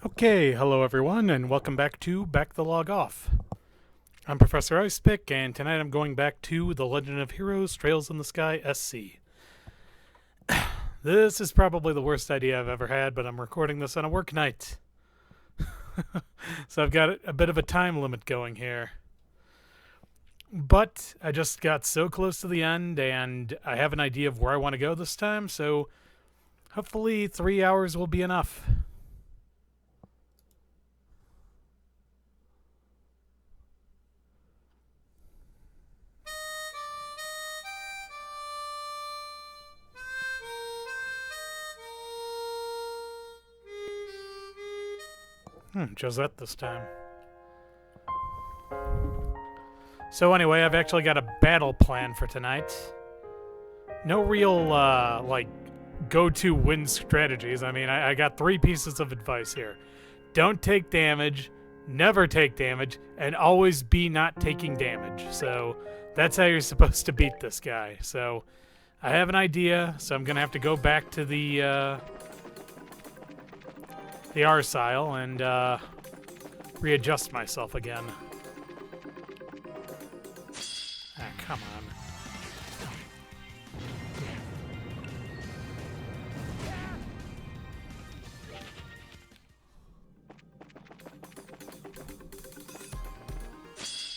Okay, hello everyone, and welcome back to Back the Log Off. I'm Professor Icepick, and tonight I'm going back to The Legend of Heroes Trails in the Sky SC. This is probably the worst idea I've ever had, but I'm recording this on a work night. So I've got a bit of a time limit going here. But I just got so close to the end, and I have an idea of where I want to go this time, so hopefully 3 hours will be enough. Josette this time. So anyway, I've actually got a battle plan for tonight. No real, go-to win strategies. I mean, I got 3 pieces of advice here. Don't take damage, never take damage, and always be not taking damage. So that's how you're supposed to beat this guy. So I have an idea, so I'm going to have to go back to the Arsile and readjust myself again. Ah, come on.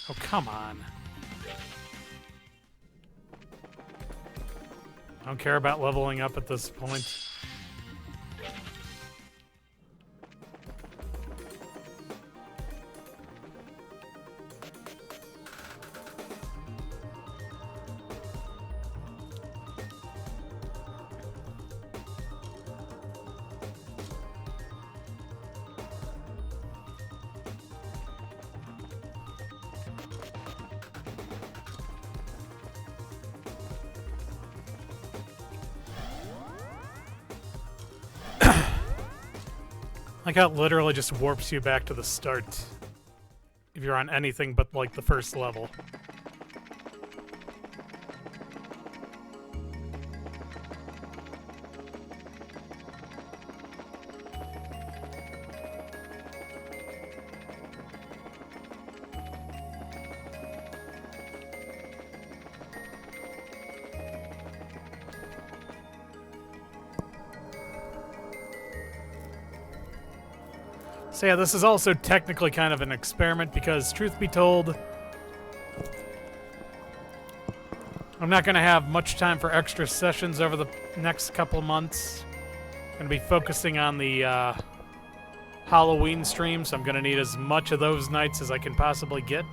Oh, come on. I don't care about leveling up at this point. Like how it literally just warps you back to the start if you're on anything but like the first level. So yeah, this is also technically kind of an experiment because, truth be told, I'm not going to have much time for extra sessions over the next couple of months. I'm going to be focusing on the Halloween stream, so I'm going to need as much of those nights as I can possibly get.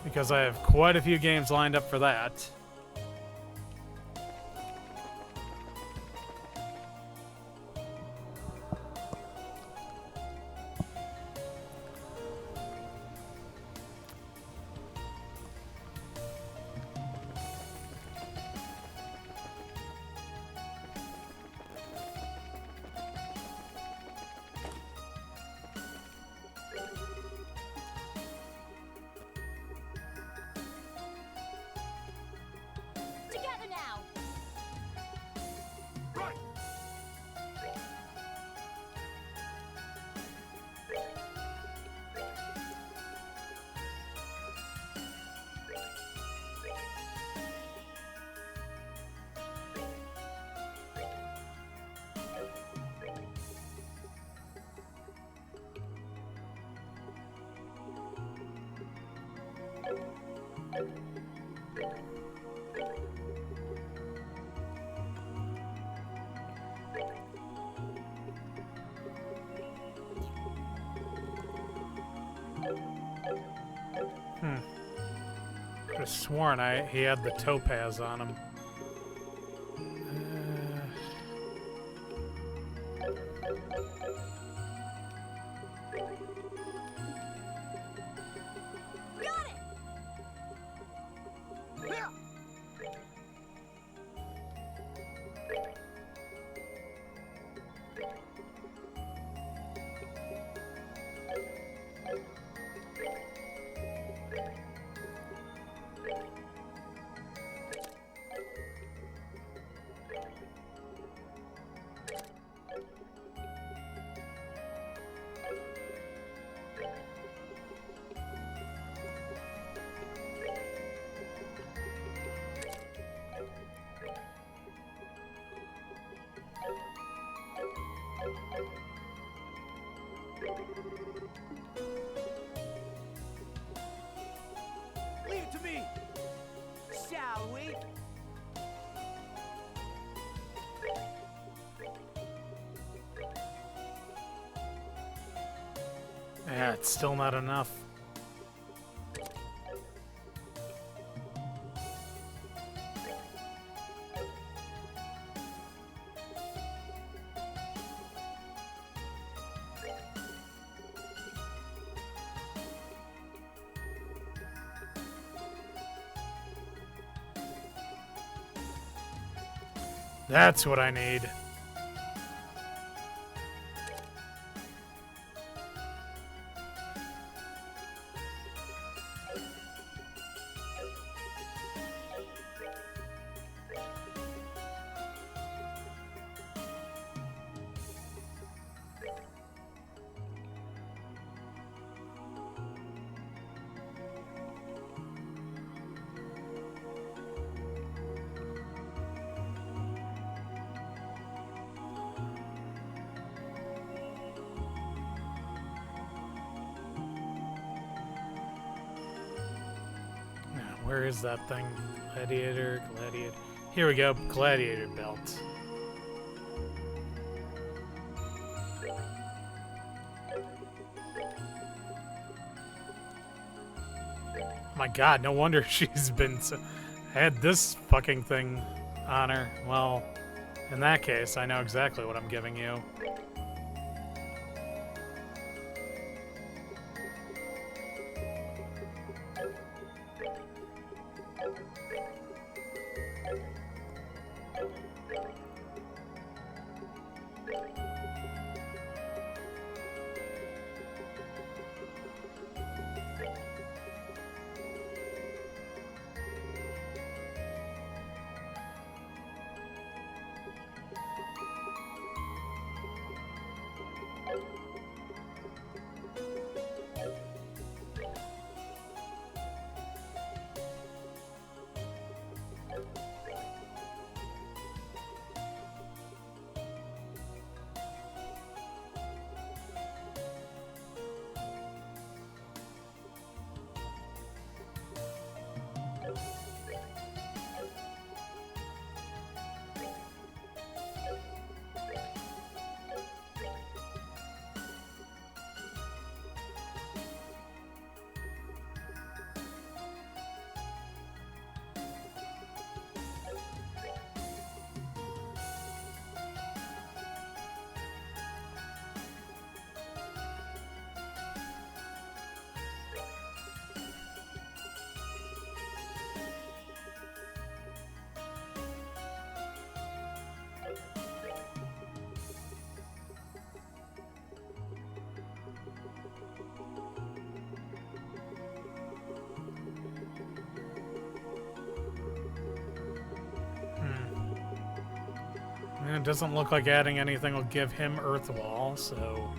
Because I have quite a few games lined up for that. I could have sworn he had the topaz on him. That's still not enough. That's what I need. Where is that thing? Gladiator, gladiator. Here we go, gladiator belt. My god, no wonder she's been so... had this fucking thing on her. Well, in that case, I know exactly what I'm giving you. It doesn't look like adding anything will give him Earth Wall, so...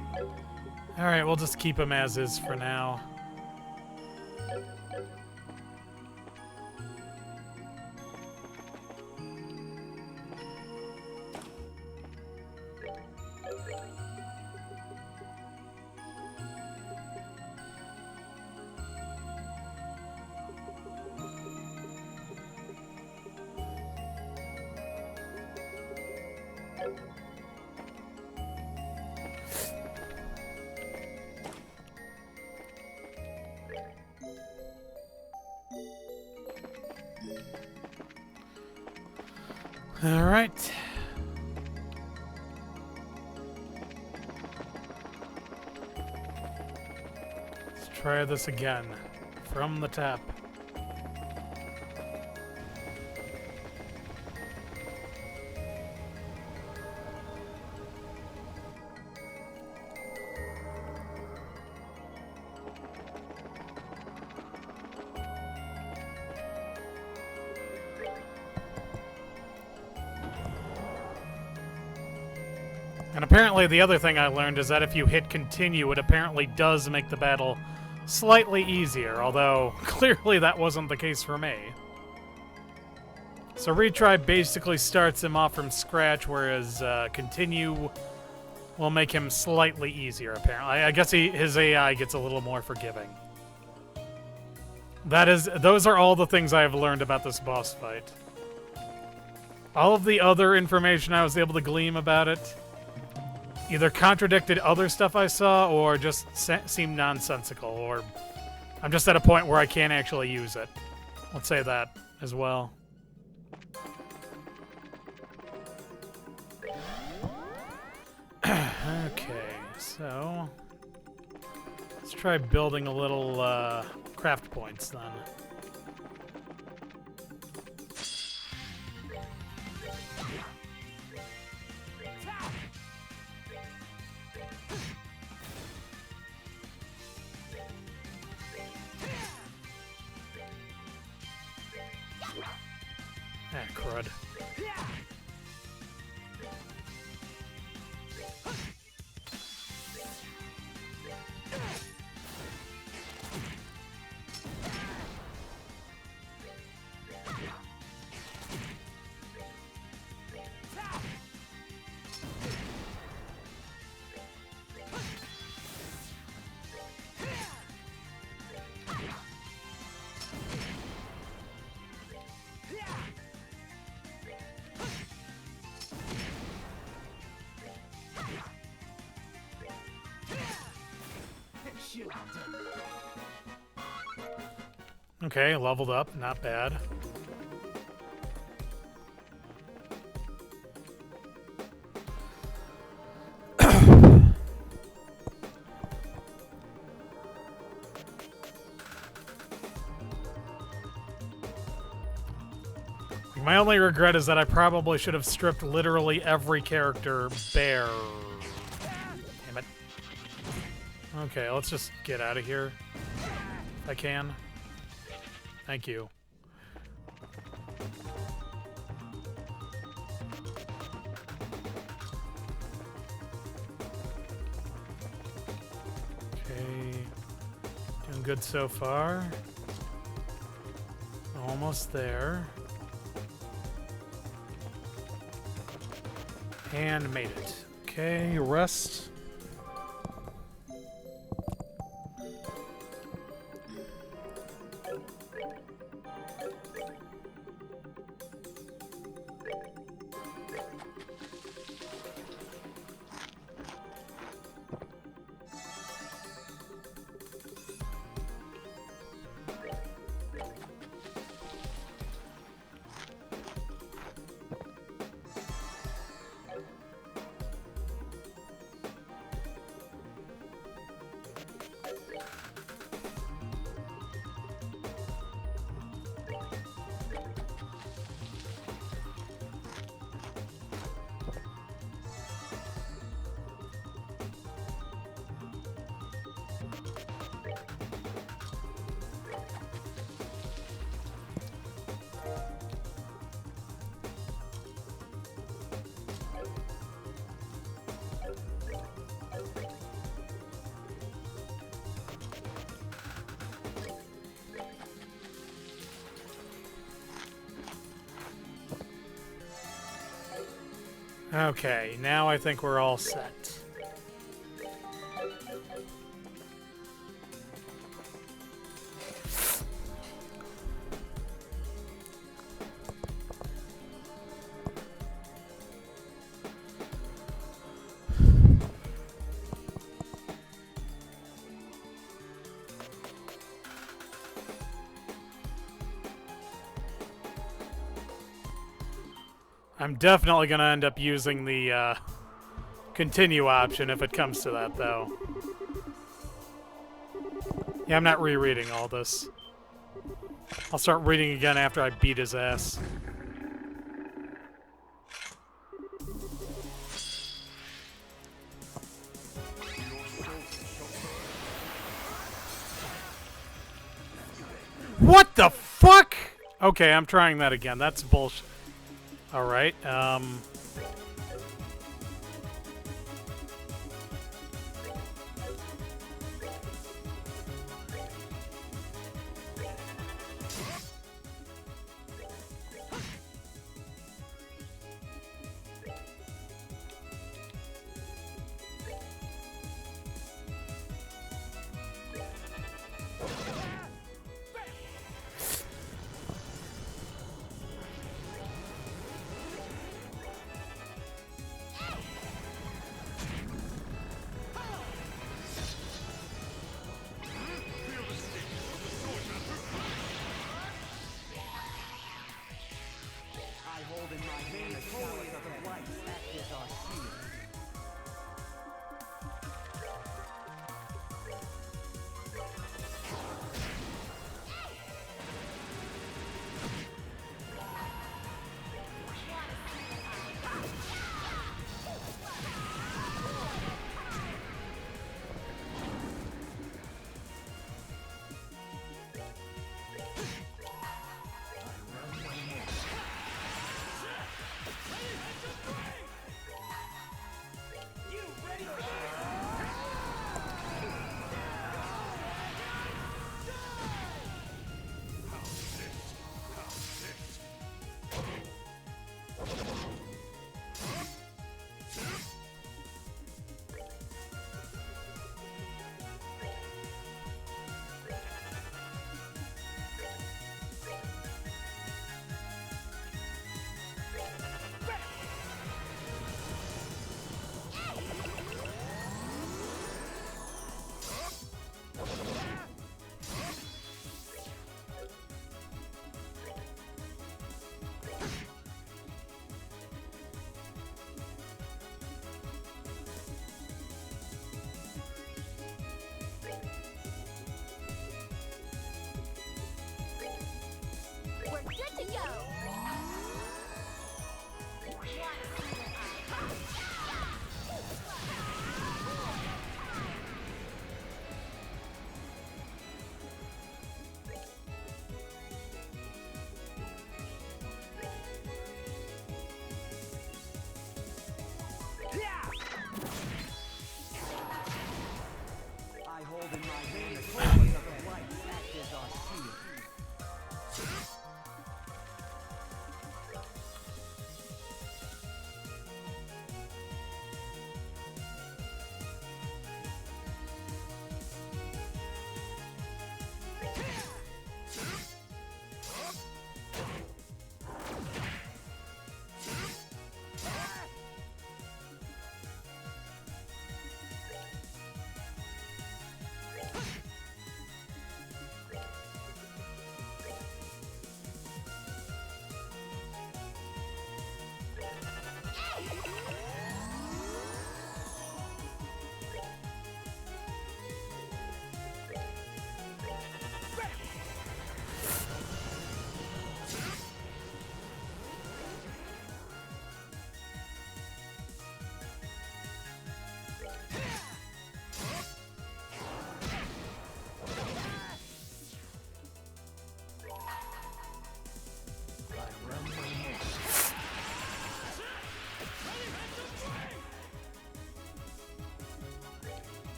Alright, we'll just keep him as is for now. All right. Let's try this again from the tap. And apparently the other thing I learned is that if you hit continue, it apparently does make the battle slightly easier, although clearly that wasn't the case for me. So retry basically starts him off from scratch, whereas continue will make him slightly easier, apparently. I guess his AI gets a little more forgiving. Those are all the things I have learned about this boss fight. All of the other information I was able to glean about it either contradicted other stuff I saw or just seemed nonsensical, or I'm just at a point where I can't actually use it. Let's say that as well. Okay, so let's try building a little craft points then. Ah, crud. Okay, leveled up, not bad. My only regret is that I probably should have stripped literally every character bare. Damn it. Okay, let's just get out of here if I can. Thank you. Okay, doing good so far. Almost there. And made it. Okay, rest. Okay, now I think we're all set. I'm definitely going to end up using the continue option if it comes to that, though. Yeah, I'm not rereading all this. I'll start reading again after I beat his ass. What the fuck? Okay, I'm trying that again. That's bullshit. Alright,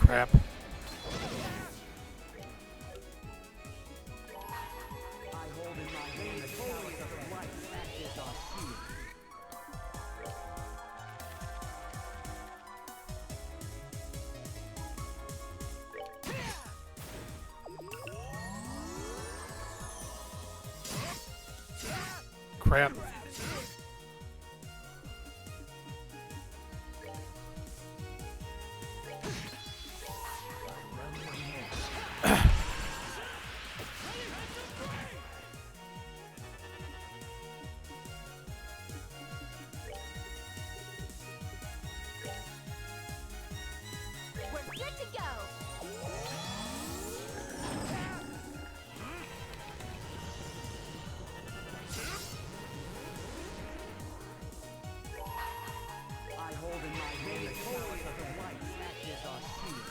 crap. Crap. We're good to go. I hold in my hand the chalice of the light. That is our shield.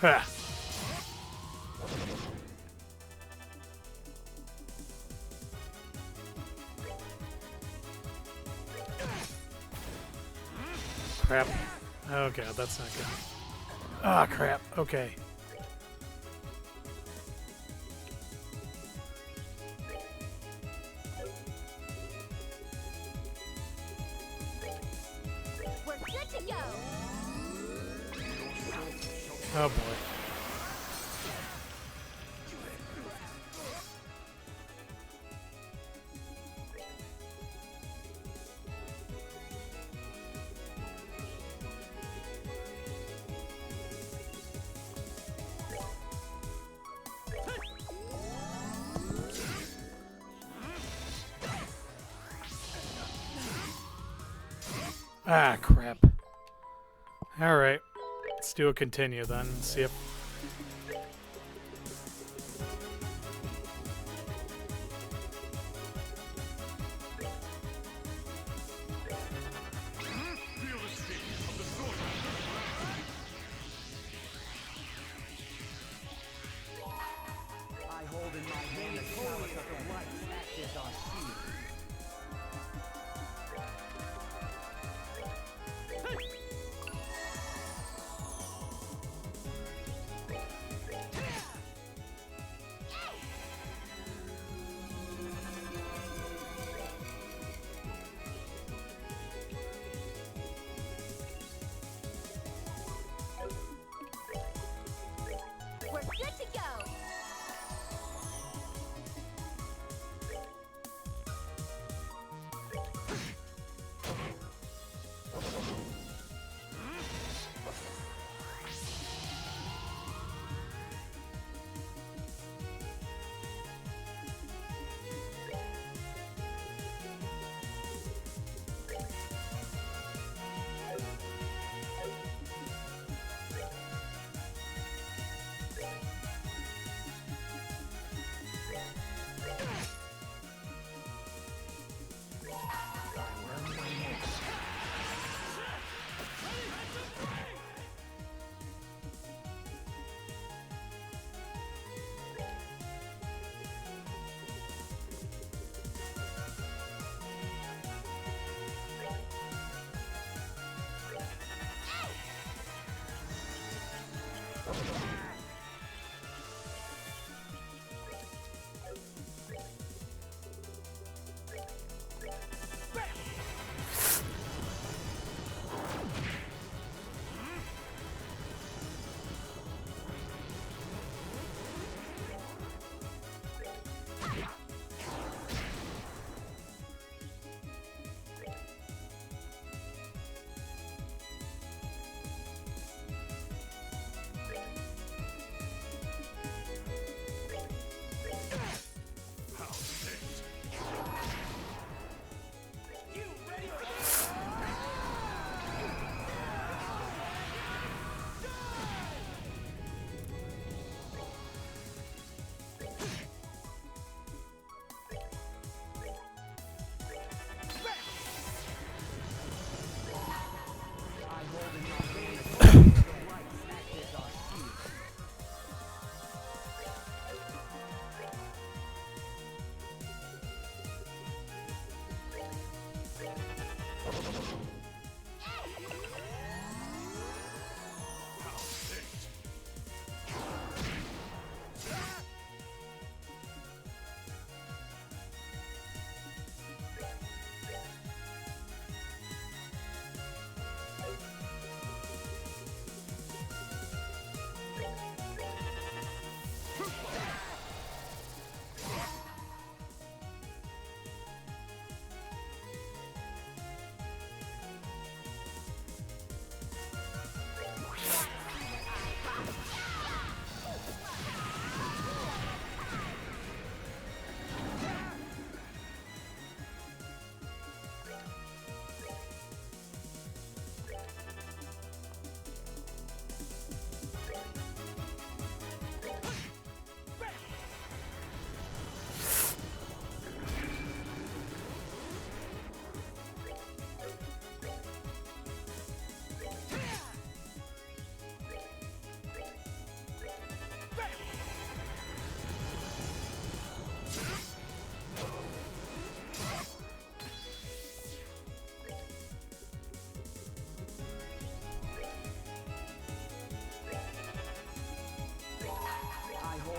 Ha. Crap. Oh god, that's not good. Ah, crap. Okay. We're good to go. Oh boy. Ah, crap. Alright. Let's do a continue then. See if... I hold in my hand the chalice of the light. That is our shield. We're good to go.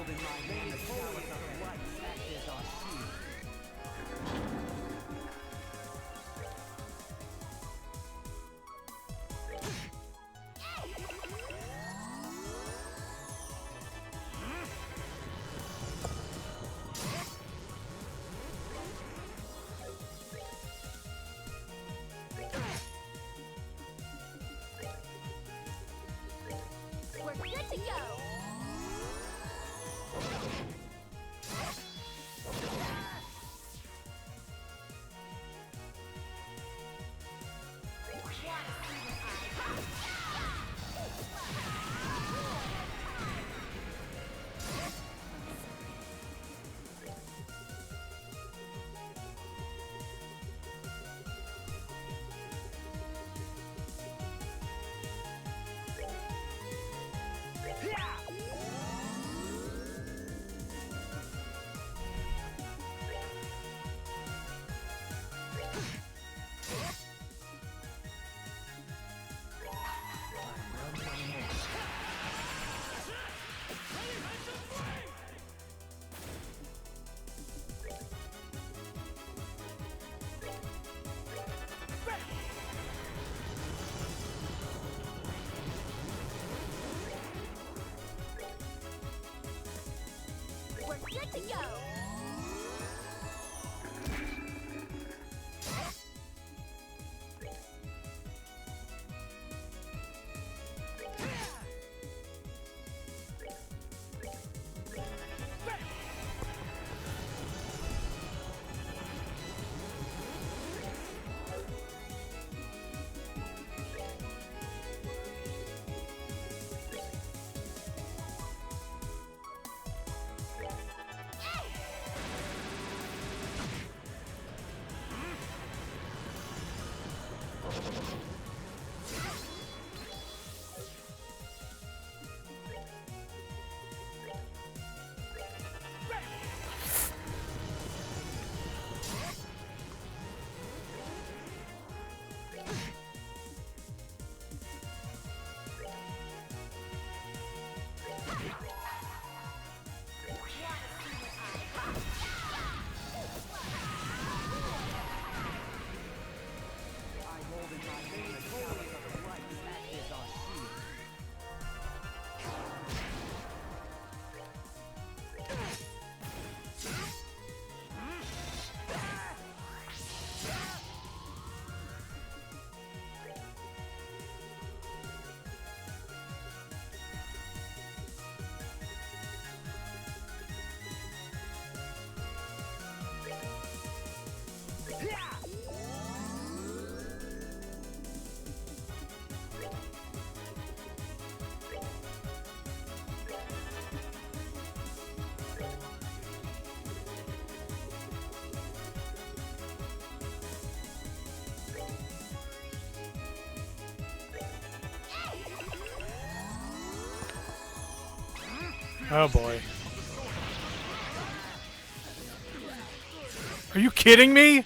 hold in my hand the chalice of the light. That is our shield. We're good to go. We're good to go. I hold in my hand the chalice of the light. That is our shield. Oh boy. Are you kidding me?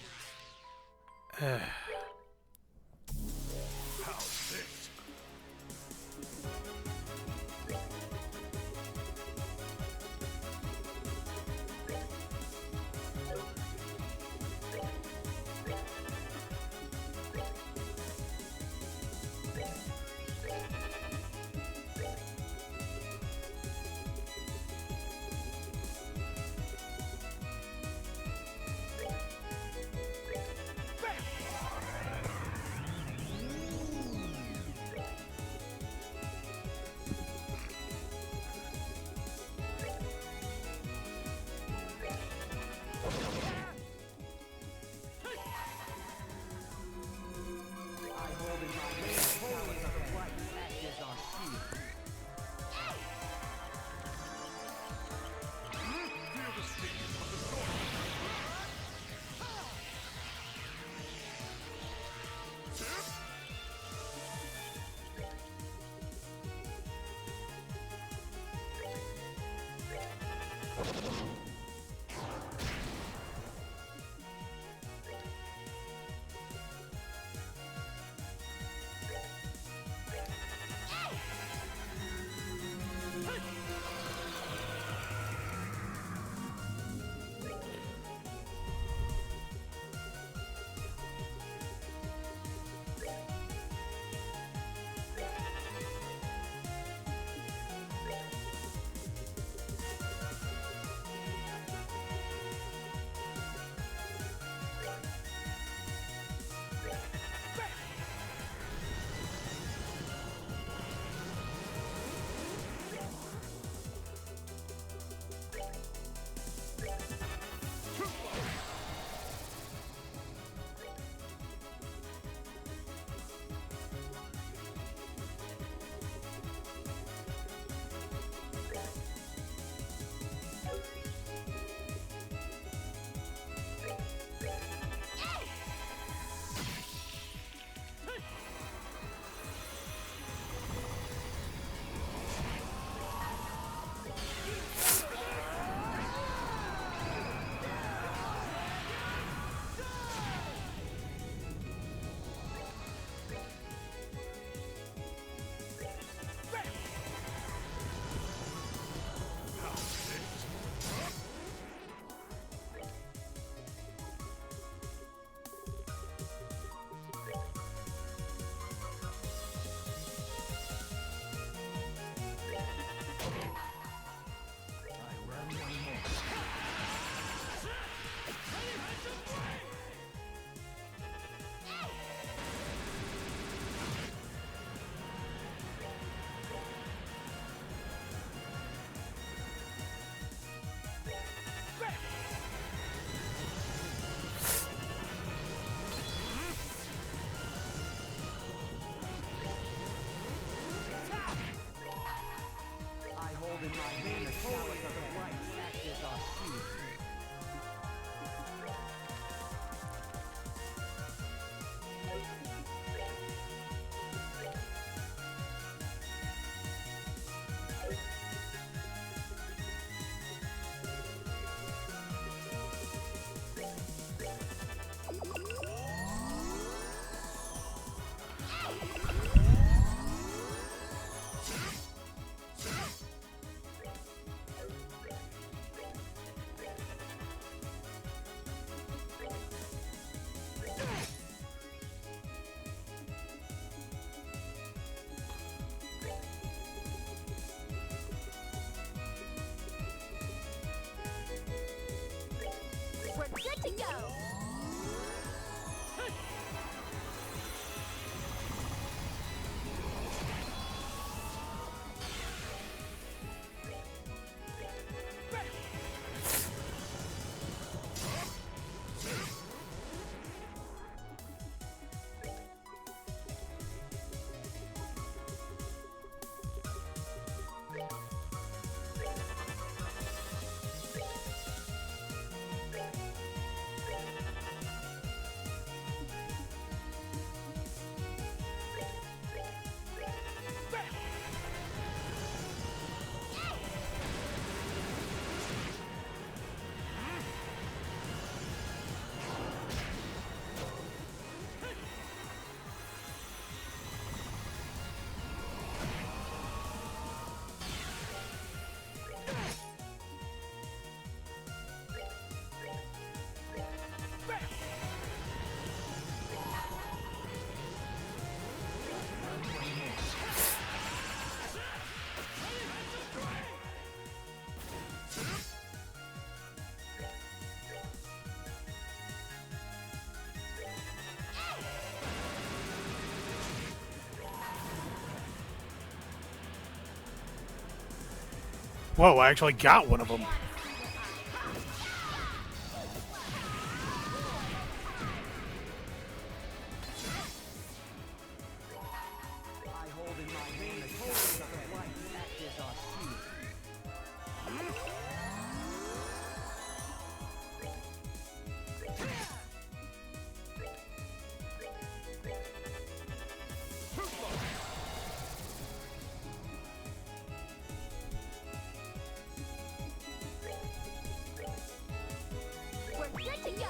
Whoa, I actually got one of them. I hold in my veins the holy of the light that is our shield. We're good to go.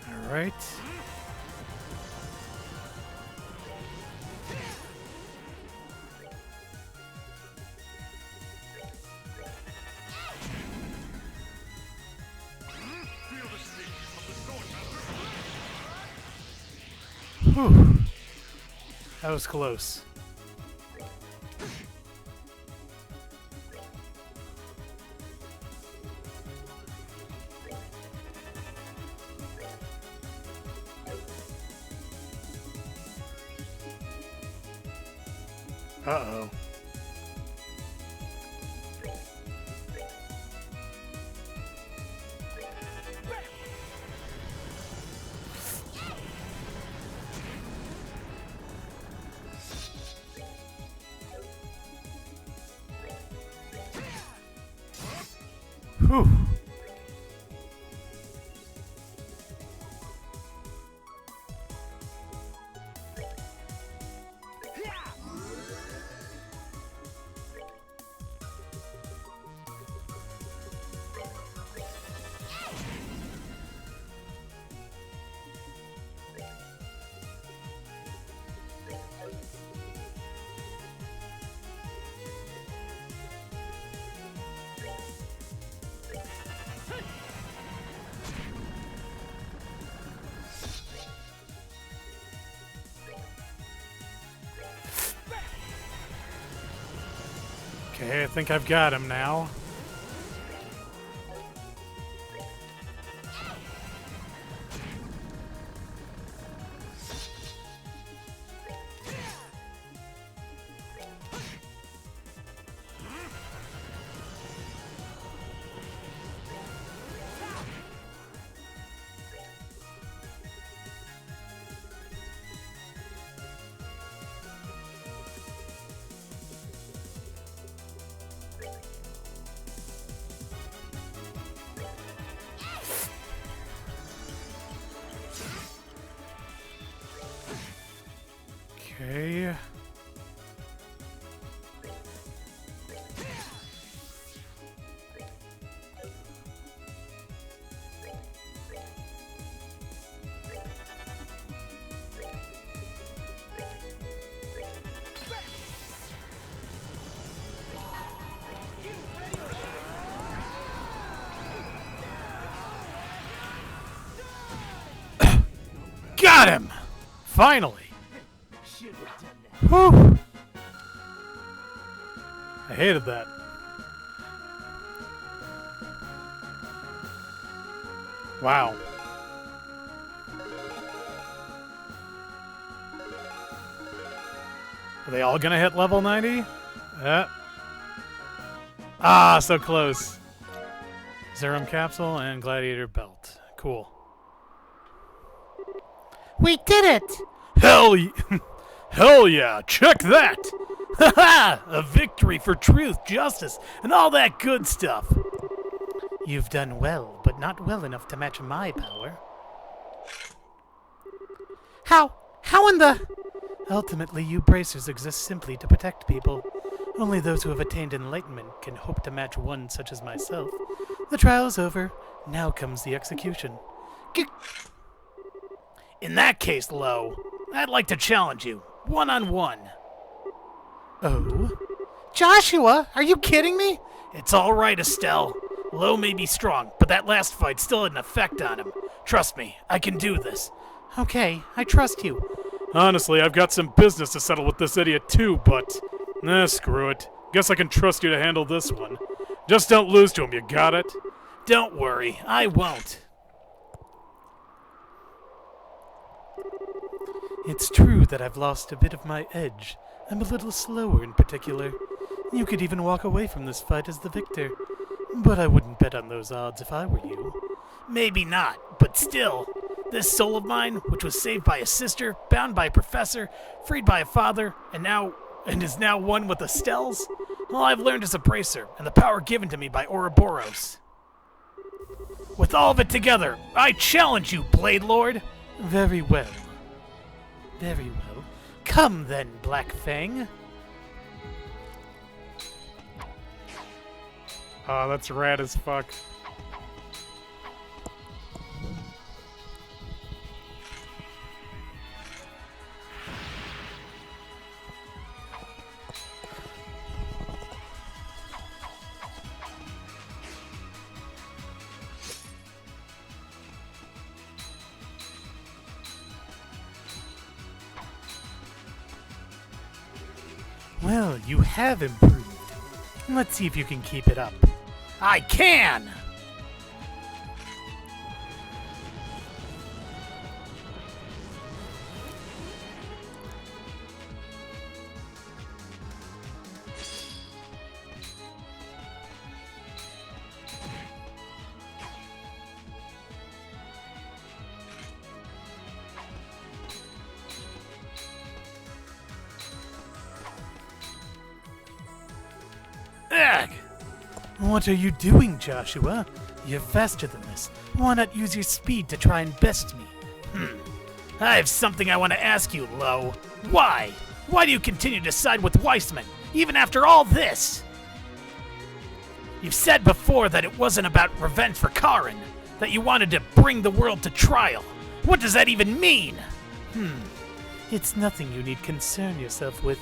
All right. Whew. That was close. Uh-oh. Whew. Okay, I think I've got him now. Okay. Got him! Finally! Should have done that. Whew! I hated that. Wow. Are they all gonna hit level 90? Ah, so close. Serum capsule and gladiator belt. Cool. We did it! Hell yeah! Check that! Ha-ha! A victory for truth, justice, and all that good stuff. You've done well, but not well enough to match my power. How in the... Ultimately, you bracers exist simply to protect people. Only those who have attained enlightenment can hope to match one such as myself. The trial is over. Now comes the execution. In that case, Lo, I'd like to challenge you, one-on-one. Oh? Joshua, are you kidding me? It's all right, Estelle. Lo may be strong, but that last fight still had an effect on him. Trust me, I can do this. Okay, I trust you. Honestly, I've got some business to settle with this idiot too, but... screw it. Guess I can trust you to handle this one. Just don't lose to him, you got it? Don't worry, I won't. It's true that I've lost a bit of my edge. I'm a little slower in particular. You could even walk away from this fight as the victor. But I wouldn't bet on those odds if I were you. Maybe not, but still. This soul of mine, which was saved by a sister, bound by a professor, freed by a father, and is now one with Estelle's, all I've learned is a bracer, and the power given to me by Ouroboros. With all of it together, I challenge you, Blade Lord! Very well. Very well. Come then, Black Fang. Oh, that's rad as fuck. Well, you have improved. Let's see if you can keep it up. I can! Ugh! What are you doing, Joshua? You're faster than this. Why not use your speed to try and best me? I have something I want to ask you, Lo. Why? Why do you continue to side with Weissman, even after all this? You've said before that it wasn't about revenge for Karin, that you wanted to bring the world to trial. What does that even mean? It's nothing you need concern yourself with.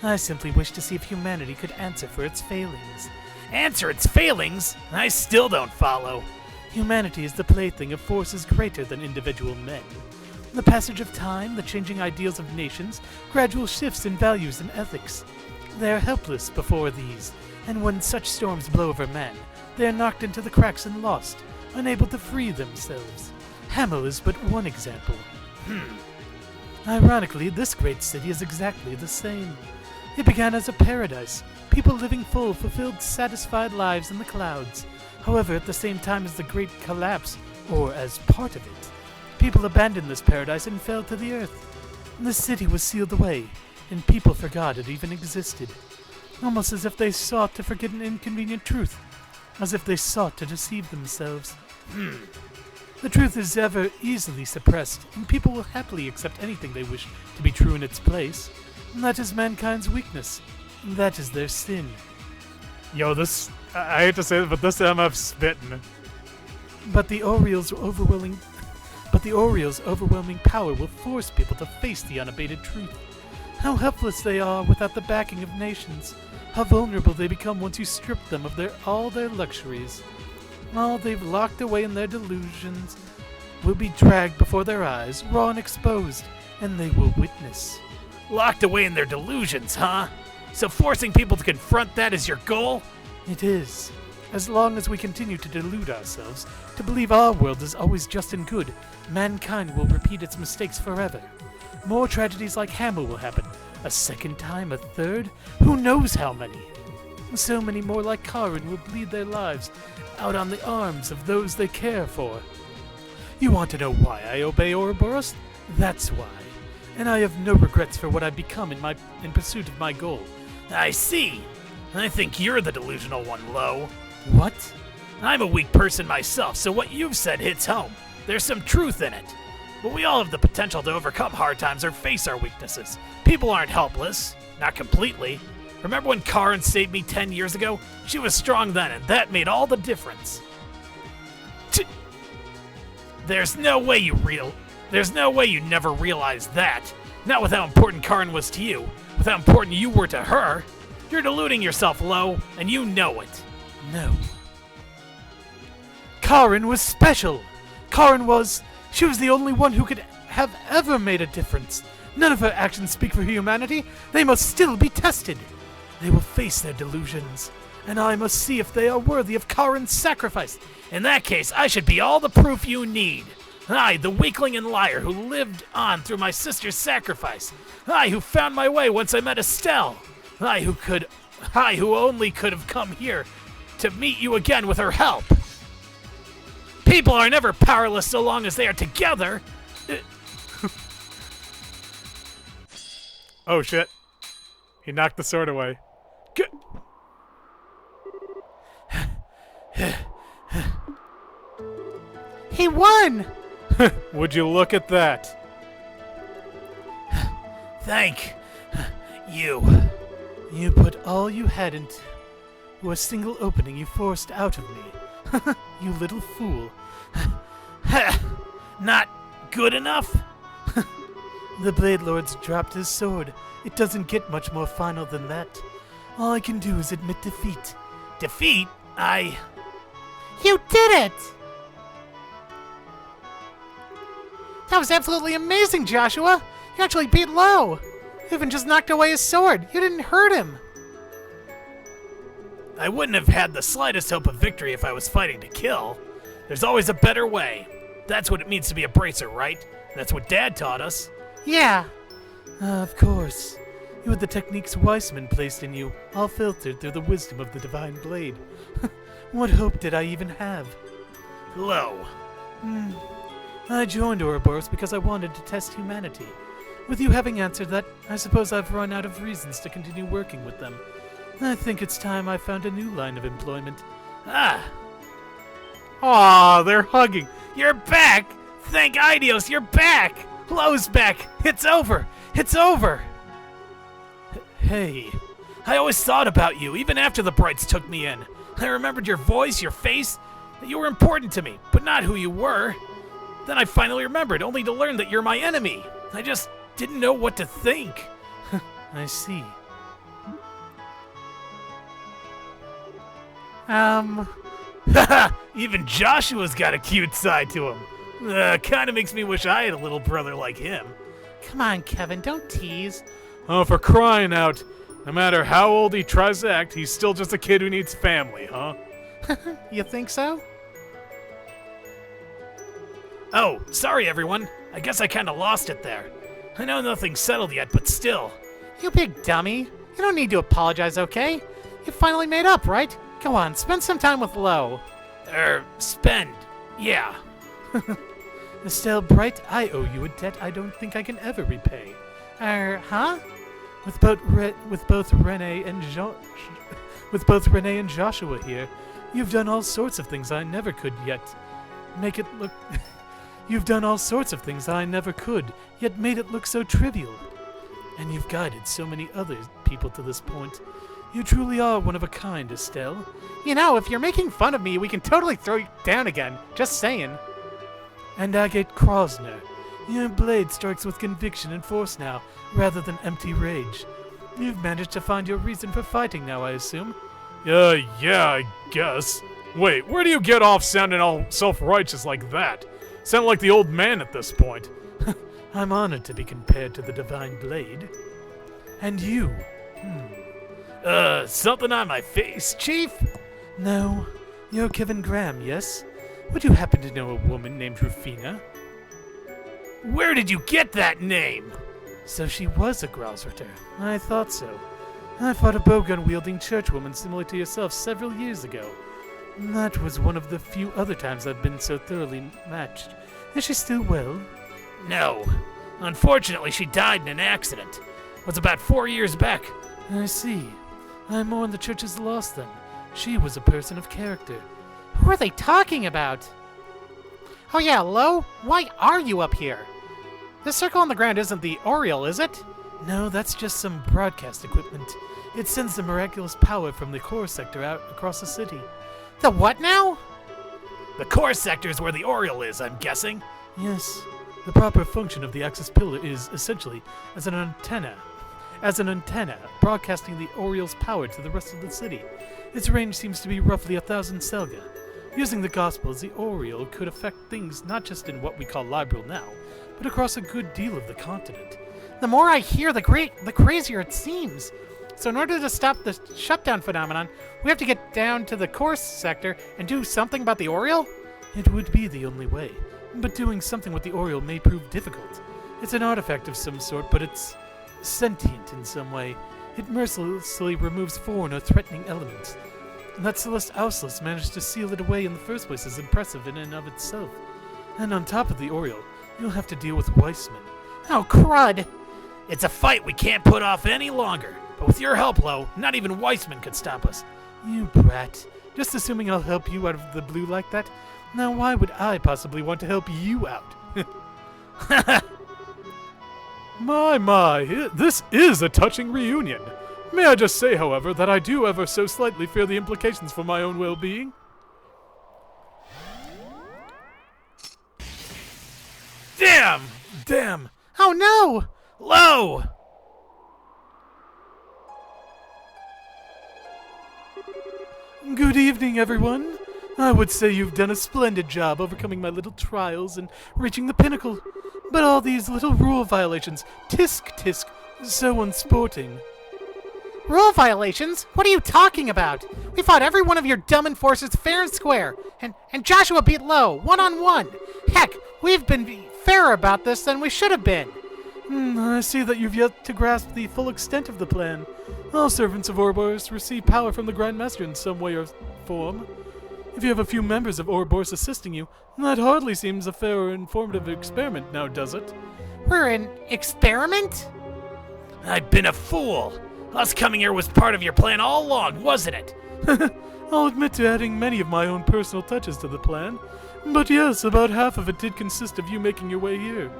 I simply wish to see if humanity could answer for its failings. Answer its failings? I still don't follow. Humanity is the plaything of forces greater than individual men. The passage of time, the changing ideals of nations, gradual shifts in values and ethics. They are helpless before these, And when such storms blow over men, they are knocked into the cracks and lost, unable to free themselves. Hamel is but one example. Ironically, this great city is exactly the same. It began as a paradise, people living full, fulfilled, satisfied lives in the clouds. However, at the same time as the Great Collapse, or as part of it, people abandoned this paradise and fell to the earth. The city was sealed away, and people forgot it even existed. Almost as if they sought to forget an inconvenient truth, as if they sought to deceive themselves. The truth is ever easily suppressed, and people will happily accept anything they wish to be true in its place. And that is mankind's weakness. And that is their sin. Yo, I hate to say it, but this MF's spitting. But the Oriole's overwhelming power will force people to face the unabated truth. How helpless they are without the backing of nations. How vulnerable they become once you strip them of all their luxuries. All they've locked away in their delusions will be dragged before their eyes, raw and exposed, and they will witness. Locked away in their delusions, huh? So forcing people to confront that is your goal? It is. As long as we continue to delude ourselves, to believe our world is always just and good, mankind will repeat its mistakes forever. More tragedies like Hamel will happen. A second time, a third? Who knows how many? So many more like Karin will bleed their lives out on the arms of those they care for. You want to know why I obey Ouroboros? That's why. And I have no regrets for what I've become in pursuit of my goal. I see. I think you're the delusional one, Lo. What? I'm a weak person myself, so what you've said hits home. There's some truth in it. But we all have the potential to overcome hard times or face our weaknesses. People aren't helpless. Not completely. Remember when Karin saved me 10 years ago? She was strong then, and that made all the difference. There's no way you never realized that. Not with how important Karin was to you, with how important you were to her. You're deluding yourself, Lo, and you know it. No. Karin was special. She was the only one who could have ever made a difference. None of her actions speak for humanity. They must still be tested. They will face their delusions, and I must see if they are worthy of Karin's sacrifice. In that case, I should be all the proof you need. I, the weakling and liar who lived on through my sister's sacrifice. I, who found my way once I met Estelle. I, who only could have come here to meet you again with her help. People are never powerless so long as they are together. Oh shit. He knocked the sword away. Good. He won! Would you look at that? Thank you. You put all you had into a single opening you forced out of me. You little fool. Not good enough? The Blade Lord's dropped his sword. It doesn't get much more final than that. All I can do is admit defeat. Defeat? You did it! That was absolutely amazing, Joshua! You actually beat Lo! You even just knocked away his sword. You didn't hurt him. I wouldn't have had the slightest hope of victory if I was fighting to kill. There's always a better way. That's what it means to be a bracer, right? That's what Dad taught us. Yeah. Of course. You had the techniques Weissman placed in you, all filtered through the wisdom of the Divine Blade. What hope did I even have? Lo. I joined Ouroboros because I wanted to test humanity. With you having answered that, I suppose I've run out of reasons to continue working with them. I think it's time I found a new line of employment. Aw, they're hugging. You're back! Thank Idios, you're back! Lo's back! It's over! It's over! Hey, I always thought about you, even after the Brights took me in. I remembered your voice, your face, that you were important to me, but not who you were. Then I finally remembered, only to learn that you're my enemy. I just didn't know what to think. I see. Even Joshua's got a cute side to him. Kinda makes me wish I had a little brother like him. Come on, Kevin, don't tease. Oh, for crying out. No matter how old he tries to act, he's still just a kid who needs family, huh? You think so? Oh, sorry everyone. I guess I kinda lost it there. I know nothing's settled yet, but still. You big dummy. You don't need to apologize, okay? You finally made up, right? Go on, spend some time with Lo. Spend. Yeah. Estelle Bright, I owe you a debt I don't think I can ever repay. Huh? With both Renee and Joshua here, you've done all sorts of things I never could yet make it look. You've done all sorts of things I never could, yet made it look so trivial. And you've guided so many other people to this point. You truly are one of a kind, Estelle. You know, if you're making fun of me, we can totally throw you down again. Just saying. And Agate Krosner. Your blade strikes with conviction and force now, rather than empty rage. You've managed to find your reason for fighting now, I assume? Yeah, I guess. Wait, where do you get off sounding all self-righteous like that? Sound like the old man at this point. I'm honored to be compared to the Divine Blade. And you? Something on my face, Chief? No. You're Kevin Graham, yes? Would you happen to know a woman named Rufina? Where did you get that name? So she was a Grausritter. I thought so. I fought a bowgun-wielding churchwoman similar to yourself several years ago. That was one of the few other times I've been so thoroughly matched. Is she still well? No. Unfortunately, she died in an accident. It was about 4 years back. I see. I mourn the church's loss then. She was a person of character. Who are they talking about? Oh yeah, Lo, why are you up here? This circle on the ground isn't the Oriole, is it? No, that's just some broadcast equipment. It sends the miraculous power from the core sector out across the city. The what now? The core sector is where the Oriole is, I'm guessing. Yes. The proper function of the Axis pillar is, essentially, as an antenna, broadcasting the Oriole's power to the rest of the city. Its range seems to be roughly 1,000 Selga. Using the Gospels, the Oriole could affect things not just in what we call Liberal now, but across a good deal of the continent. The more I hear, the crazier it seems. So in order to stop the shutdown phenomenon, we have to get down to the core sector and do something about the Oriole? It would be the only way, but doing something with the Oriole may prove difficult. It's an artifact of some sort, but it's sentient in some way. It mercilessly removes foreign or threatening elements. And that Celeste Auslis managed to seal it away in the first place is impressive in and of itself. And on top of the Oriole, you'll have to deal with Weissman. Oh, crud! It's a fight we can't put off any longer. But with your help, Lo, not even Weissman could stop us. You brat. Just assuming I'll help you out of the blue like that? Now why would I possibly want to help you out? My, this is a touching reunion. May I just say, however, that I do ever so slightly fear the implications for my own well-being? Damn! Oh no! Lo! Good evening, everyone. I would say you've done a splendid job overcoming my little trials and reaching the pinnacle. But all these little rule violations, tisk, so unsporting. Rule violations? What are you talking about? We fought every one of your dumb enforcers fair and square, and Joshua beat Lo, one-on-one. Heck, we've been fairer about this than we should have been. I see that you've yet to grasp the full extent of the plan. All servants of Ouroboros receive power from the Grand Master in some way or form. If you have a few members of Ouroboros assisting you, that hardly seems a fair or informative experiment now, does it? We're an experiment? I've been a fool. Us coming here was part of your plan all along, wasn't it? I'll admit to adding many of my own personal touches to the plan. But yes, about half of it did consist of you making your way here.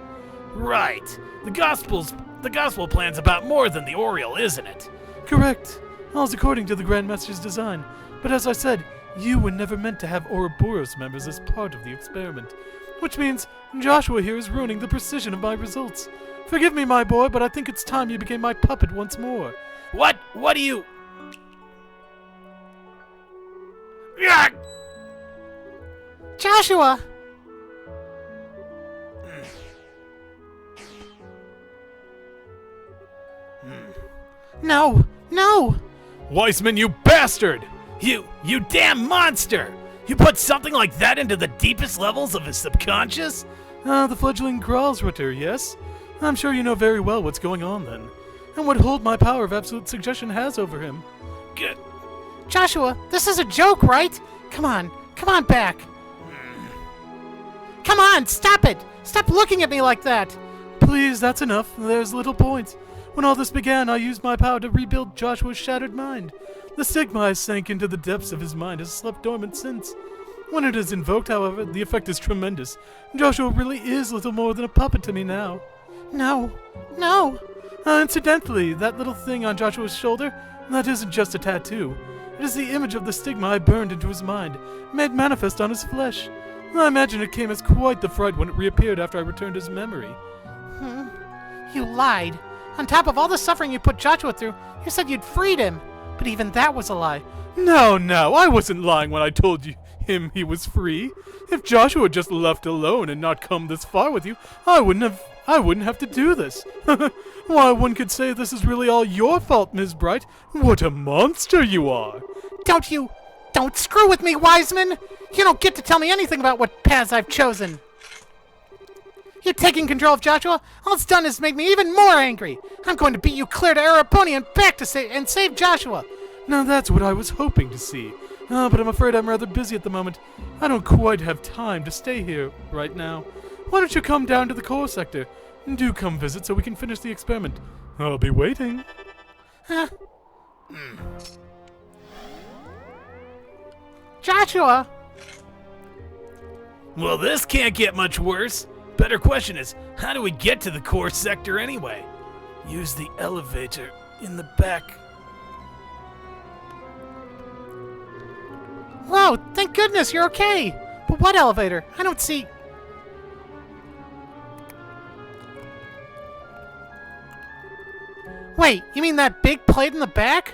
Right. The gospel plan's about more than the Oriole, isn't it? Correct. All's according to the Grand Master's design. But as I said, you were never meant to have Ouroboros members as part of the experiment. Which means Joshua here is ruining the precision of my results. Forgive me, my boy, but I think it's time you became my puppet once more. What do you... Yeah! Joshua! No, No! Weissman, you bastard! You damn monster! You put something like that into the deepest levels of his subconscious? The fledgling Gralsritter, yes? I'm sure you know very well what's going on then, and what hold my power of absolute suggestion has over him. Good. Joshua, this is a joke, right? Come on back. Come on, stop it! Stop looking at me like that! Please, that's enough. There's little point. When all this began, I used my power to rebuild Joshua's shattered mind. The stigma I sank into the depths of his mind has slept dormant since. When it is invoked, however, the effect is tremendous. Joshua really is little more than a puppet to me now. No. Incidentally, that little thing on Joshua's shoulder, that isn't just a tattoo. It is the image of the stigma I burned into his mind, made manifest on his flesh. I imagine it came as quite the fright when it reappeared after I returned his memory. You lied. On top of all the suffering you put Joshua through, you said you'd freed him. But even that was a lie. No, I wasn't lying when I told him he was free. If Joshua had just left alone and not come this far with you, I wouldn't have to do this. Why, one could say this is really all your fault, Ms. Bright. What a monster you are. Don't screw with me, Weissman! You don't get to tell me anything about what paths I've chosen. You're taking control of Joshua. All it's done is make me even more angry. I'm going to beat you clear to Araponi and back to save Joshua. Now that's what I was hoping to see. But I'm afraid I'm rather busy at the moment. I don't quite have time to stay here right now. Why don't you come down to the core sector? Do come visit so we can finish the experiment. I'll be waiting. Joshua! Well, this can't get much worse. Better question is, how do we get to the core sector anyway? Use the elevator in the back. Whoa, thank goodness you're okay. But what elevator? I don't see... Wait, you mean that big plate in the back?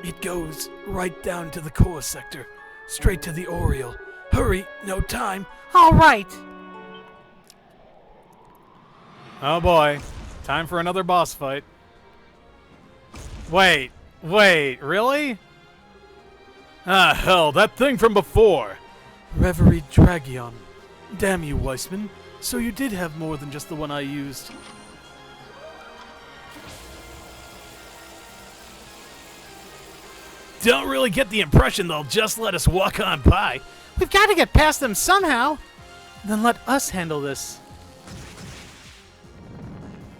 It goes right down to the core sector, straight to the Oriole. Hurry, no time. All right. Oh boy. Time for another boss fight. Wait, really? Ah, hell, that thing from before. Reverie Dragion. Damn you, Weissman. So you did have more than just the one I used. Don't really get the impression they'll just let us walk on by. We've got to get past them somehow. Then let us handle this.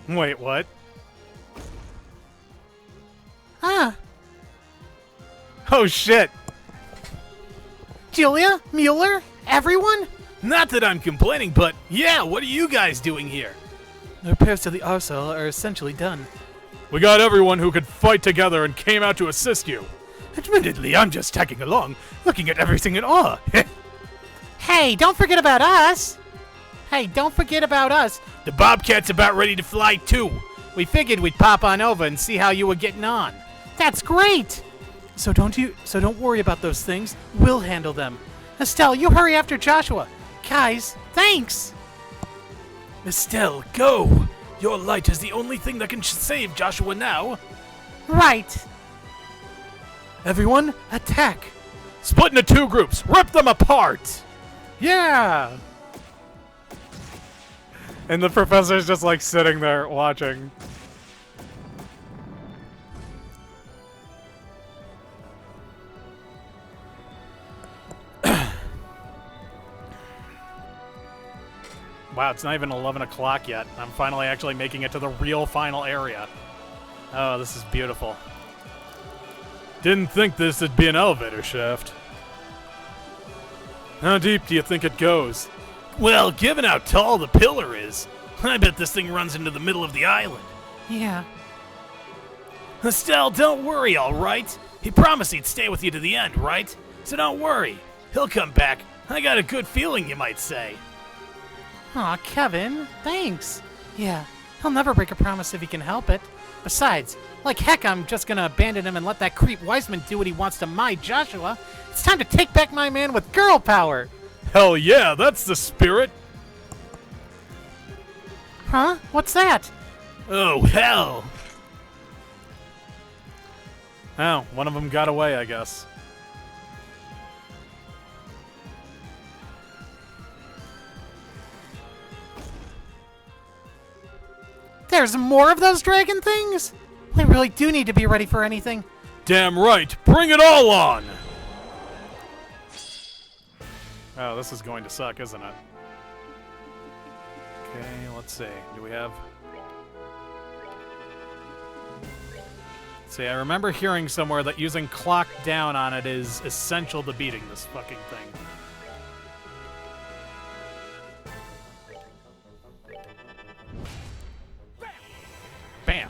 Wait, what? Oh shit! Julia? Mueller? Everyone? Not that I'm complaining, but yeah, what are you guys doing here? The repairs to the Arcel are essentially done. We got everyone who could fight together and came out to assist you. Admittedly, I'm just tagging along, looking at everything in awe. Hey, don't forget about us. The Bobcat's about ready to fly too. We figured we'd pop on over and see how you were getting on. That's great. So don't worry about those things. We'll handle them. Estelle, you hurry after Joshua. Guys, thanks. Estelle, go! Your light is the only thing that can save Joshua now. Right. Everyone, attack! Split into two groups. Rip them apart. Yeah! And the professor's just like sitting there watching. Wow, it's not even 11 o'clock yet. I'm finally actually making it to the real final area. Oh, this is beautiful. Didn't think this would be an elevator shaft. How deep do you think it goes? Well, given how tall the pillar is, I bet this thing runs into the middle of the island. Yeah. Estelle, don't worry, all right? He promised he'd stay with you to the end, right? So don't worry. He'll come back. I got a good feeling, you might say. Aw, Kevin, thanks. Yeah, he'll never break a promise if he can help it. Besides, like heck, I'm just gonna abandon him and let that creep Weissman do what he wants to my Joshua. It's time to take back my man with girl power. Hell yeah, that's the spirit! Huh? What's that? Oh, hell! Oh, one of them got away, I guess. There's more of those dragon things? We really do need to be ready for anything. Damn right! Bring it all on! Oh, this is going to suck, isn't it? Okay, let's see. Do we have... Let's see, I remember hearing somewhere that using clock down on it is essential to beating this fucking thing. Bam!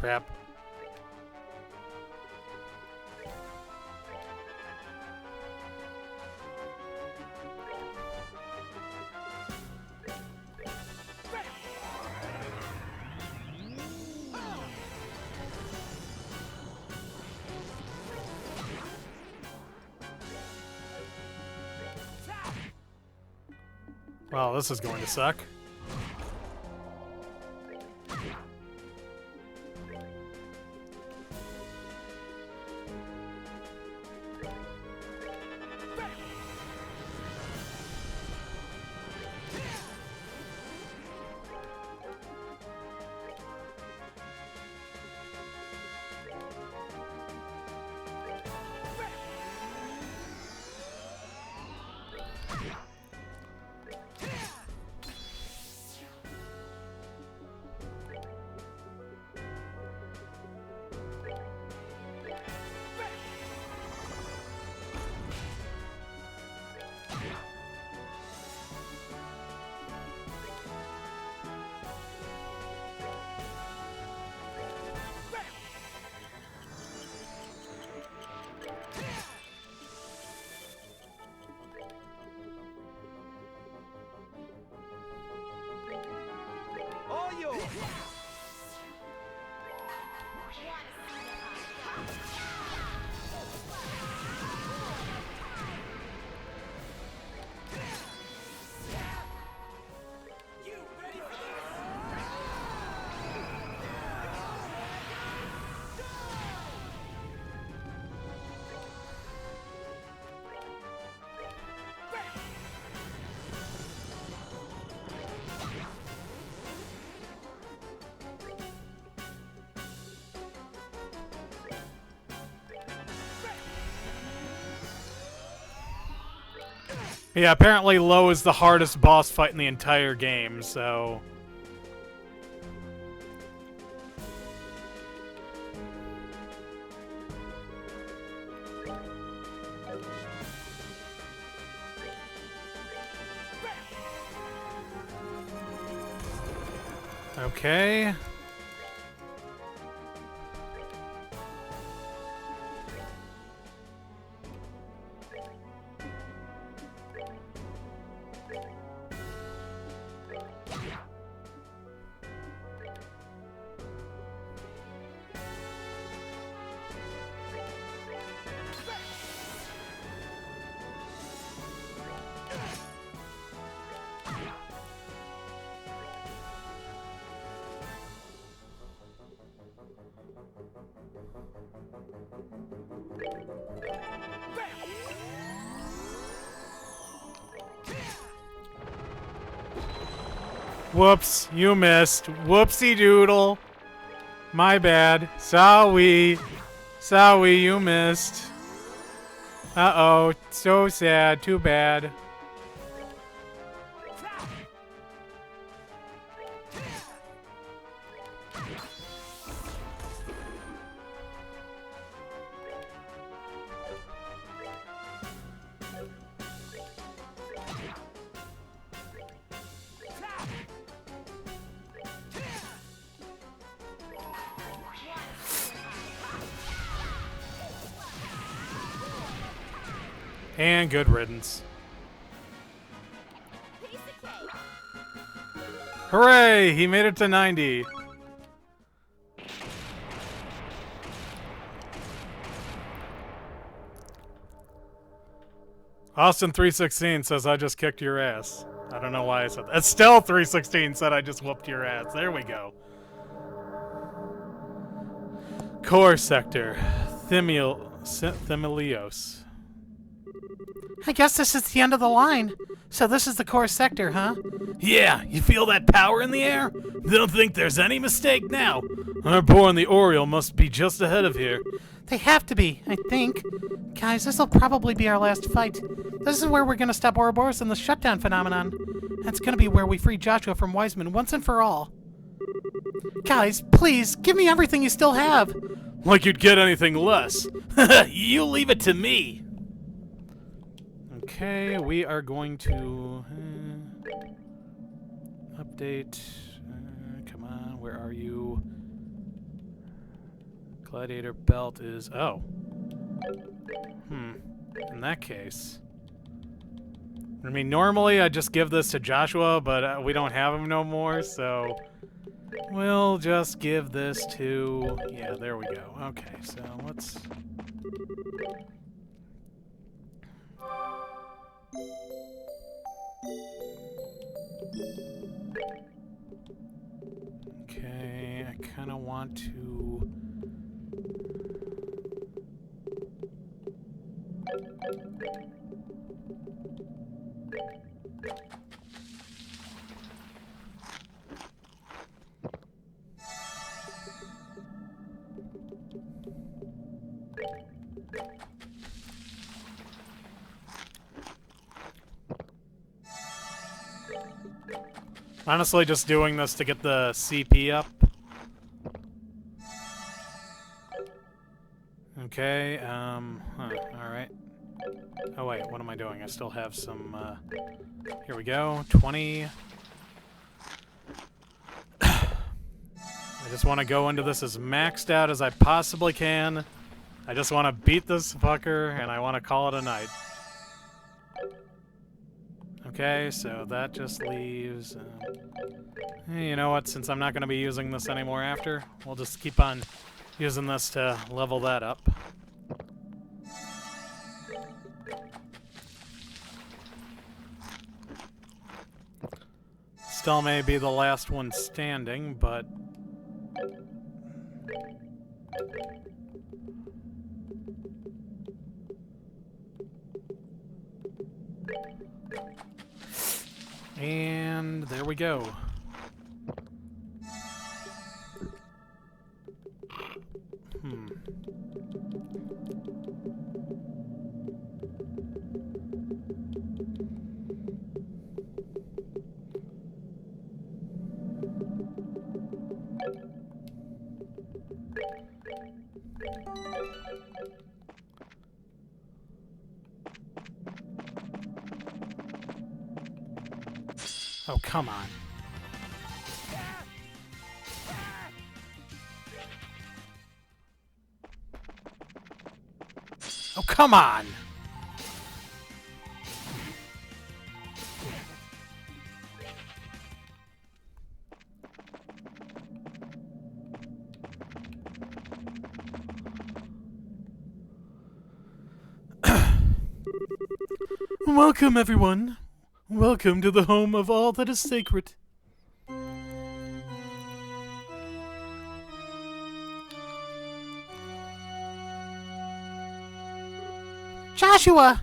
Crap. Well, this is going to suck. All yours. Yeah, apparently Low is the hardest boss fight in the entire game, so... Okay. Whoops, you missed. Whoopsie doodle. My bad. Sorry. Sorry, you missed. Uh-oh. So sad. Too bad. And good riddance. Piece of cake. Hooray! He made it to 90. Austin316 says I just kicked your ass. I don't know why I said that. Estelle 316 said I just whooped your ass. There we go. Core sector. Thimelios. I guess this is the end of the line. So this is the core sector, huh? Yeah, you feel that power in the air? Don't think there's any mistake now. Our boar and the Oriole must be just ahead of here. They have to be, I think. Guys, this'll probably be our last fight. This is where we're gonna stop Ouroboros and the shutdown phenomenon. That's gonna be where we free Joshua from Weissman once and for all. Guys, please, give me everything you still have. Like you'd get anything less. You leave it to me. Okay, we are going to update. Come on, where are you? Gladiator belt is... Oh. In that case... I mean, normally I just give this to Joshua, but we don't have him no more, so... We'll just give this to... Yeah, there we go. Okay, so let's... Okay, I kind of want to... Honestly, just doing this to get the CP up. Okay, alright. Oh wait, what am I doing? I still have some, here we go, 20. I just want to go into this as maxed out as I possibly can. I just want to beat this fucker, and I want to call it a night. Okay, so that just leaves... you know what, since I'm not going to be using this anymore after, we'll just keep on using this to level that up. Still may be the last one standing, but... And there we go. Oh, come on. Oh, come on! Welcome, everyone. Welcome to the home of all that is sacred. Joshua!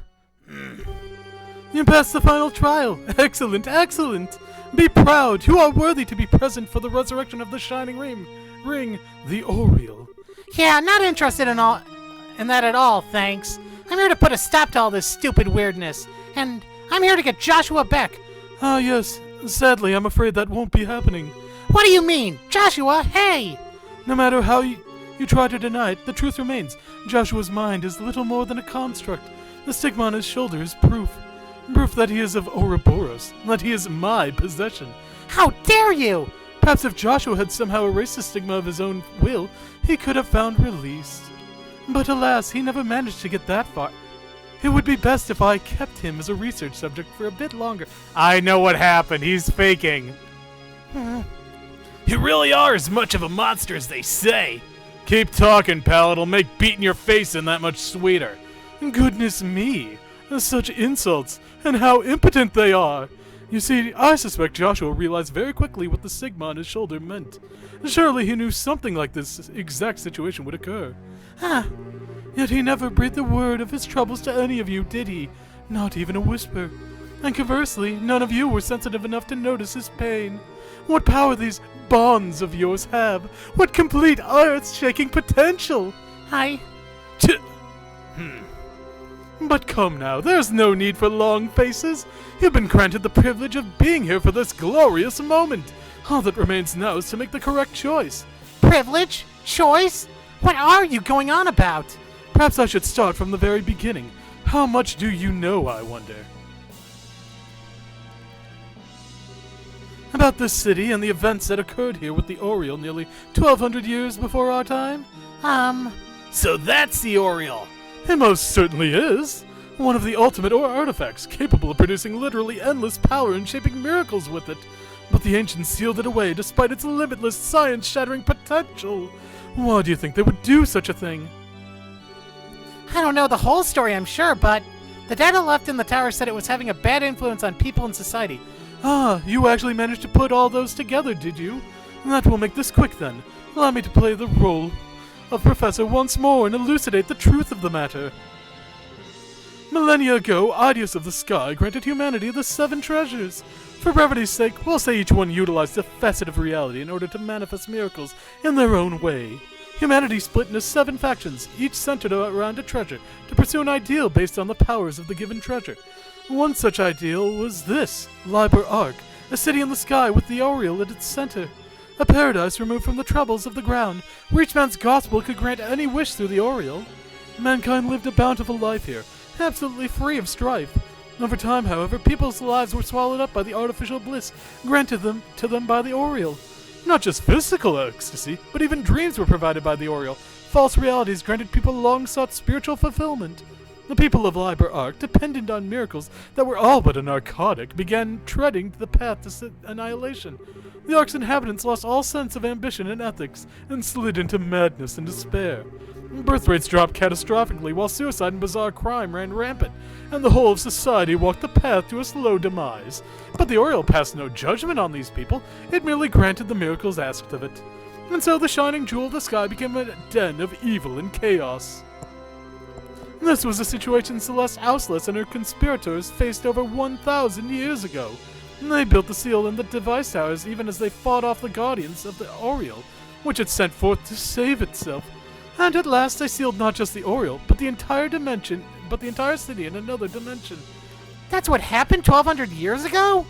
You passed the final trial. Excellent, excellent. Be proud. You are worthy to be present for the resurrection of the Shining Ring, the Oriole. Yeah, not interested in that at all, thanks. I'm here to put a stop to all this stupid weirdness, and I'm here to get Joshua back. Ah, yes. Sadly, I'm afraid that won't be happening. What do you mean? Joshua, hey! No matter how you try to deny it, the truth remains. Joshua's mind is little more than a construct. The stigma on his shoulder is proof. Proof that he is of Ouroboros, that he is my possession. How dare you! Perhaps if Joshua had somehow erased the stigma of his own will, he could have found release. But alas, he never managed to get that far. It would be best if I kept him as a research subject for a bit longer. I know what happened. He's faking. You really are as much of a monster as they say. Keep talking, pal. It'll make beating your face in that much sweeter. Goodness me, such insults, and how impotent they are! You see, I suspect Joshua realized very quickly what the Sigma on his shoulder meant. Surely he knew something like this exact situation would occur. Yet he never breathed a word of his troubles to any of you, did he? Not even a whisper. And conversely, none of you were sensitive enough to notice his pain. What power these bonds of yours have! What complete earth-shaking potential! But come now, there's no need for long faces. You've been granted the privilege of being here for this glorious moment. All that remains now is to make the correct choice. Privilege? Choice? What are you going on about? Perhaps I should start from the very beginning. How much do you know, I wonder? About this city and the events that occurred here with the Oriole nearly 1,200 years before our time? So that's the Oriole. It most certainly is. One of the ultimate artifacts, capable of producing literally endless power and shaping miracles with it. But the ancients sealed it away despite its limitless science-shattering potential. Why do you think they would do such a thing? I don't know the whole story, I'm sure, but the data left in the tower said it was having a bad influence on people and society. You actually managed to put all those together, did you? That will make this quick then. Allow me to play the role of Professor once more and elucidate the truth of the matter. Millennia ago, Ideas of the Sky granted humanity the 7 treasures. For brevity's sake, we'll say each one utilized a facet of reality in order to manifest miracles in their own way. Humanity split into 7 factions, each centered around a treasure, to pursue an ideal based on the powers of the given treasure. One such ideal was this, Liber Arc, a city in the sky with the Oriole at its center. A paradise removed from the troubles of the ground, where each man's gospel could grant any wish through the Oriole. Mankind lived a bountiful life here, absolutely free of strife. Over time, however, people's lives were swallowed up by the artificial bliss granted to them by the Oriole. Not just physical ecstasy, but even dreams were provided by the Oriole. False realities granted people long-sought spiritual fulfillment. The people of Liber Arc, dependent on miracles that were all but a narcotic, began treading the path to annihilation. The Ark's inhabitants lost all sense of ambition and ethics, and slid into madness and despair. Birth rates dropped catastrophically, while suicide and bizarre crime ran rampant, and the whole of society walked the path to a slow demise. But the Oriole passed no judgment on these people, it merely granted the miracles asked of it. And so the shining jewel of the sky became a den of evil and chaos. This was a situation Celeste Ausless and her conspirators faced over 1,000 years ago. They built the seal in the device towers even as they fought off the guardians of the Oriole, which it sent forth to save itself. And at last they sealed not just the Oriole, but the entire city in another dimension. That's what happened 1,200 years ago?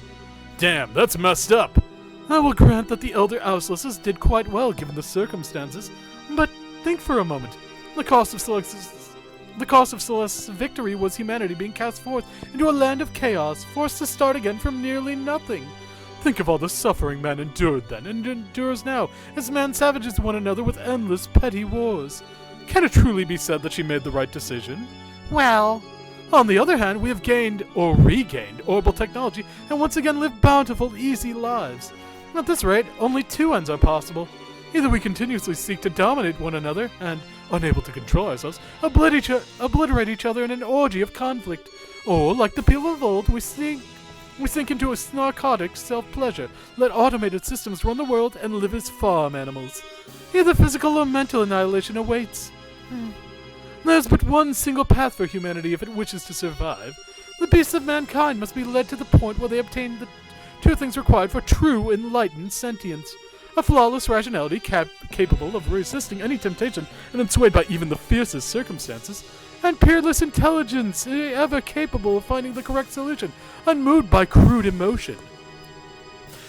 Damn, that's messed up. I will grant that the Elder Auslesses did quite well given the circumstances, but think for a moment. The cost of Celeste's victory was humanity being cast forth into a land of chaos, forced to start again from nearly nothing. Think of all the suffering man endured then, and endures now, as man savages one another with endless petty wars. Can it truly be said that she made the right decision? Well, on the other hand, we have gained, or regained, orbital technology, and once again live bountiful, easy lives. At this rate, only 2 ends are possible. Either we continuously seek to dominate one another, and, unable to control ourselves, obliterate each other in an orgy of conflict, or, like the people of old, we sink into a narcotic self-pleasure, let automated systems run the world, and live as farm animals. Either physical or mental annihilation awaits. There's but one single path for humanity if it wishes to survive. The beasts of mankind must be led to the point where they obtain the 2 things required for true enlightened sentience. A flawless rationality capable of resisting any temptation and unswayed by even the fiercest circumstances, and peerless intelligence ever capable of finding the correct solution, unmoved by crude emotion.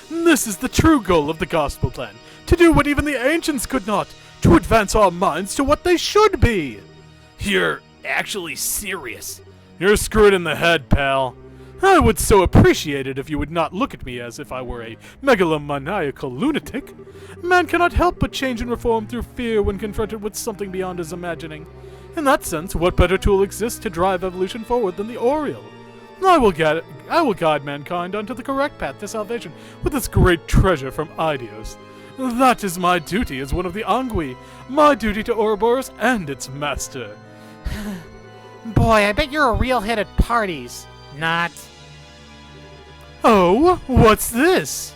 This is the true goal of the gospel plan, to do what even the ancients could not, to advance our minds to what they should be. You're actually serious. You're screwed in the head, pal. I would so appreciate it if you would not look at me as if I were a megalomaniacal lunatic. Man cannot help but change and reform through fear when confronted with something beyond his imagining. In that sense, what better tool exists to drive evolution forward than the Oriole? I will guide mankind onto the correct path to salvation with this great treasure from Eidos. That is my duty as one of the Angui, my duty to Ouroboros and its master. Boy, I bet you're a real hit at parties. Not. Oh, what's this?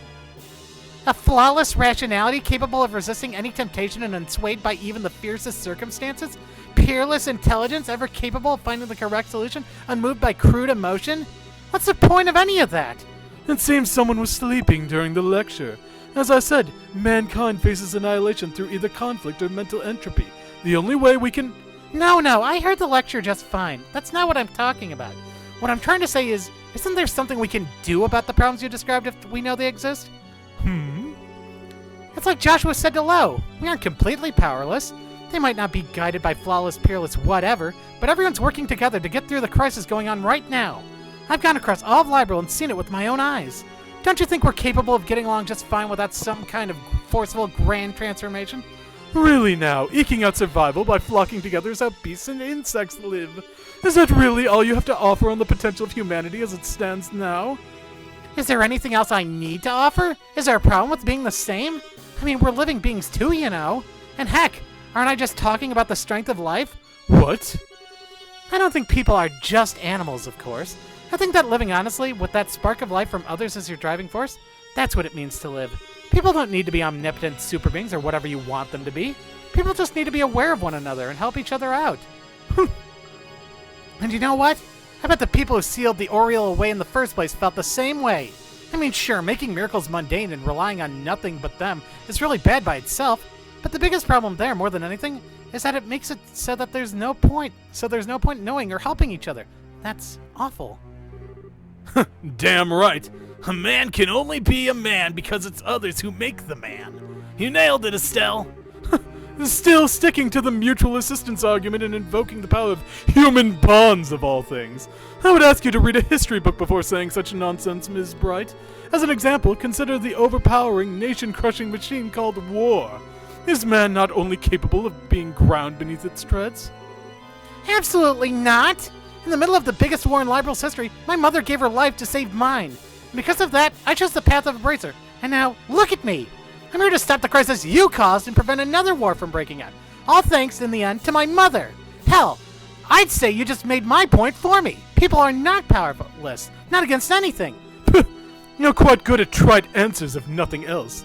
A flawless rationality capable of resisting any temptation and unswayed by even the fiercest circumstances? Peerless intelligence ever capable of finding the correct solution, unmoved by crude emotion? What's the point of any of that? It seems someone was sleeping during the lecture. As I said, mankind faces annihilation through either conflict or mental entropy. The only way we can... No, I heard the lecture just fine. That's not what I'm talking about. What I'm trying to say is, isn't there something we can do about the problems you described if we know they exist? It's like Joshua said to Lo. We aren't completely powerless. They might not be guided by flawless, peerless whatever, but everyone's working together to get through the crisis going on right now. I've gone across all of Liberal and seen it with my own eyes. Don't you think we're capable of getting along just fine without some kind of forceful grand transformation? Really now, eking out survival by flocking together is how beasts and insects live. Is that really all you have to offer on the potential of humanity as it stands now? Is there anything else I need to offer? Is there a problem with being the same? I mean, we're living beings too, you know. And heck, aren't I just talking about the strength of life? What? I don't think people are just animals, of course. I think that living honestly, with that spark of life from others as your driving force, that's what it means to live. People don't need to be omnipotent super beings or whatever you want them to be. People just need to be aware of one another and help each other out. And you know what? I bet the people who sealed the Oriole away in the first place felt the same way. I mean, sure, making miracles mundane and relying on nothing but them is really bad by itself, but the biggest problem there, more than anything, is that it makes it so that there's no point knowing or helping each other. That's awful. Damn right. A man can only be a man because it's others who make the man. You nailed it, Estelle. Still sticking to the mutual assistance argument and invoking the power of human bonds of all things. I would ask you to read a history book before saying such nonsense, Ms. Bright. As an example, consider the overpowering, nation-crushing machine called war. Is man not only capable of being ground beneath its treads? Absolutely not! In the middle of the biggest war in Liberal's history, my mother gave her life to save mine. And because of that, I chose the path of Embracer. And now, look at me! I'm here to stop the crisis you caused and prevent another war from breaking out. All thanks, in the end, to my mother. Hell, I'd say you just made my point for me. People are not powerless, not against anything. You're quite good at trite answers, if nothing else.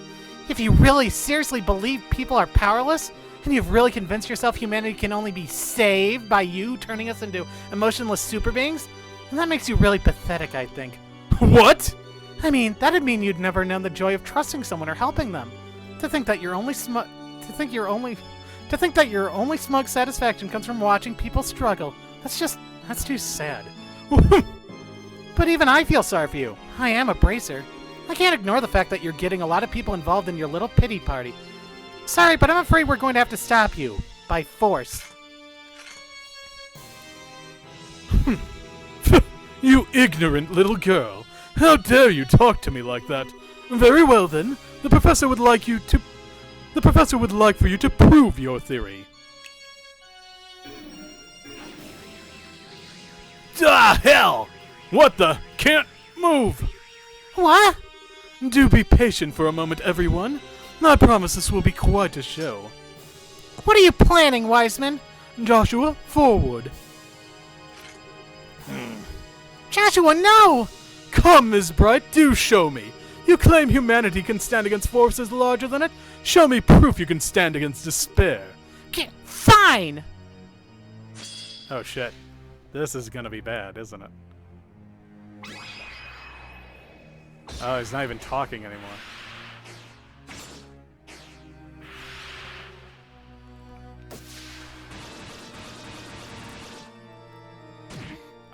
If you really seriously believe people are powerless, and you've really convinced yourself humanity can only be saved by you turning us into emotionless super beings, then that makes you really pathetic, I think. What? I mean, that'd mean you'd never known the joy of trusting someone or helping them. To think that your only smug satisfaction comes from watching people struggle. That's too sad. But even I feel sorry for you. I am a bracer. I can't ignore the fact that you're getting a lot of people involved in your little pity party. Sorry, but I'm afraid we're going to have to stop you. By force. You ignorant little girl. How dare you talk to me like that? Very well then. The professor would like for you to prove your theory. Ah, hell! What the? Can't move! What? Do be patient for a moment, everyone. I promise this will be quite a show. What are you planning, Weissman? Joshua, forward. Joshua, no! Come, Ms. Bright, do show me. You claim humanity can stand against forces larger than it? Show me proof you can stand against despair. Fine! Oh shit. This is gonna be bad, isn't it? Oh, he's not even talking anymore.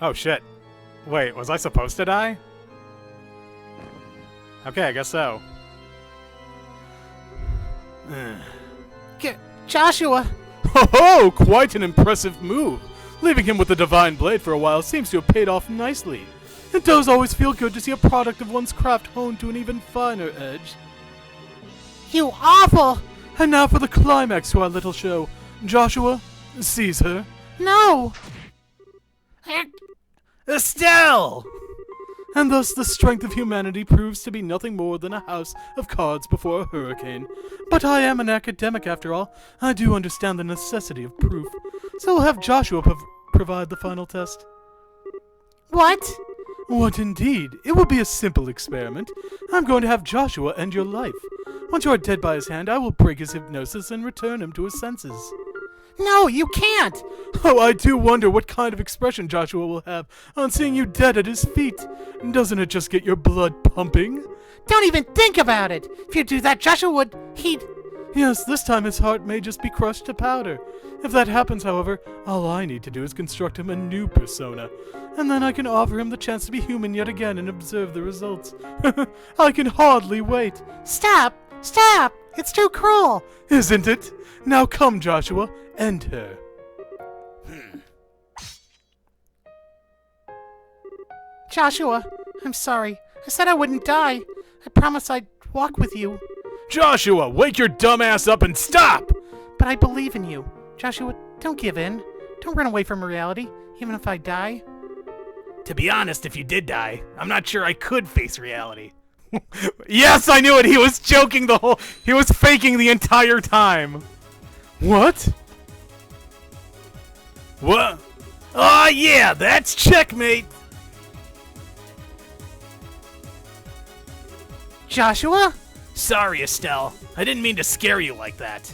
Oh shit. Wait, was I supposed to die? Okay, I guess so. Joshua! Ho ho! Quite an impressive move! Leaving him with the Divine Blade for a while seems to have paid off nicely. It does always feel good to see a product of one's craft honed to an even finer edge. You awful! And now for the climax to our little show. Joshua, seize her. No! Estelle! And thus the strength of humanity proves to be nothing more than a house of cards before a hurricane. But I am an academic after all. I do understand the necessity of proof. So we'll have Joshua provide the final test. What? What indeed? It will be a simple experiment. I'm going to have Joshua end your life. Once you are dead by his hand, I will break his hypnosis and return him to his senses. No, you can't! Oh, I do wonder what kind of expression Joshua will have on seeing you dead at his feet. Doesn't it just get your blood pumping? Don't even think about it! If you do that, Joshua would... Yes, this time his heart may just be crushed to powder. If that happens, however, all I need to do is construct him a new persona. And then I can offer him the chance to be human yet again and observe the results. I can hardly wait. Stop! Stop! It's too cruel! Isn't it? Now come, Joshua, end her. Joshua, I'm sorry. I said I wouldn't die. I promised I'd walk with you. Joshua, wake your dumb ass up and stop! But I believe in you. Joshua, don't give in. Don't run away from reality, even if I die. To be honest, if you did die, I'm not sure I could face reality. Yes, I knew it! He was joking he was faking the entire time! What? What? Oh yeah, that's checkmate! Joshua? Sorry, Estelle. I didn't mean to scare you like that.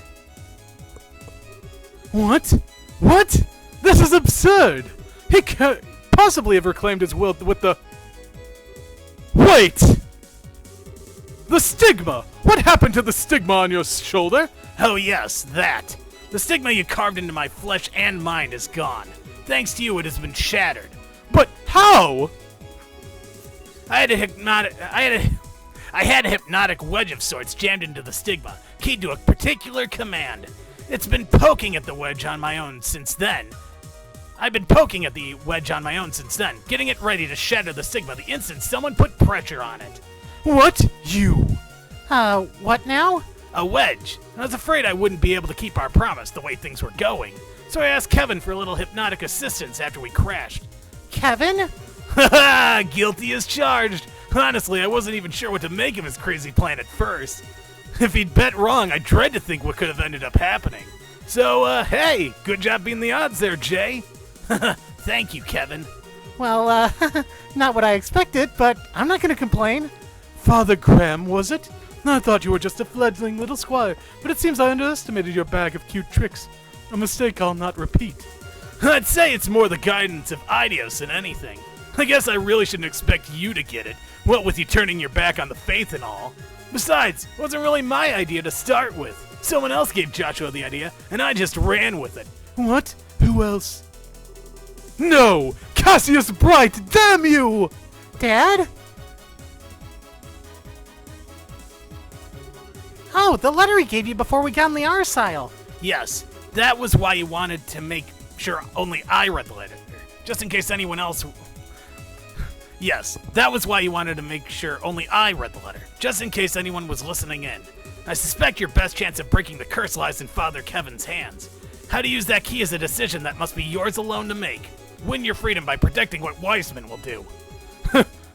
What? What? This is absurd! He can't possibly have reclaimed his will with the... Wait! The stigma! What happened to the stigma on your shoulder? Oh yes, that. The stigma you carved into my flesh and mind is gone. Thanks to you, it has been shattered. But how? I had a hypnotic wedge of sorts jammed into the stigma, keyed to a particular command. It's been poking at the wedge on my own since then. I've been poking at the wedge on my own since then, getting it ready to shatter the stigma the instant someone put pressure on it. What? You? What now? A wedge. I was afraid I wouldn't be able to keep our promise the way things were going, so I asked Kevin for a little hypnotic assistance after we crashed. Kevin? Haha, guilty as charged. Honestly, I wasn't even sure what to make of his crazy plan at first. If he'd bet wrong, I dread to think what could have ended up happening. So, hey, good job beating the odds there, Jay. Thank you, Kevin. Well, not what I expected, but I'm not gonna complain. Father Graham, was it? I thought you were just a fledgling little squire, but it seems I underestimated your bag of cute tricks. A mistake I'll not repeat. I'd say it's more the guidance of Idios than anything. I guess I really shouldn't expect you to get it, what with you turning your back on the faith and all. Besides, it wasn't really my idea to start with. Someone else gave Joshua the idea, and I just ran with it. What? Who else? No! Cassius Bright, damn you! Dad? Oh, the letter he gave you before we got in the arsile. Yes, that was why you wanted to make sure only I read the letter, just in case anyone else... Yes, that was why you wanted to make sure only I read the letter, just in case anyone was listening in. I suspect your best chance of breaking the curse lies in Father Kevin's hands. How to use that key is a decision that must be yours alone to make. Win your freedom by protecting what Weissman will do.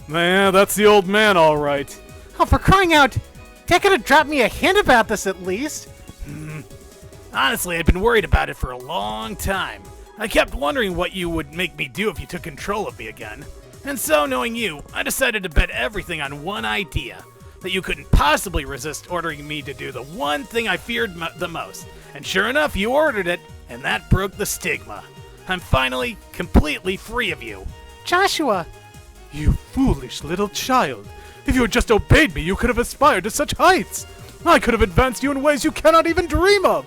Man, that's the old man, all right. Oh, for crying out! Dad could have dropped me a hint about this at least. Honestly, I'd been worried about it for a long time. I kept wondering what you would make me do if you took control of me again. And so, knowing you, I decided to bet everything on one idea. That you couldn't possibly resist ordering me to do the one thing I feared the most. And sure enough, you ordered it, and that broke the stigma. I'm finally completely free of you. Joshua! You foolish little child. If you had just obeyed me, you could have aspired to such heights. I could have advanced you in ways you cannot even dream of.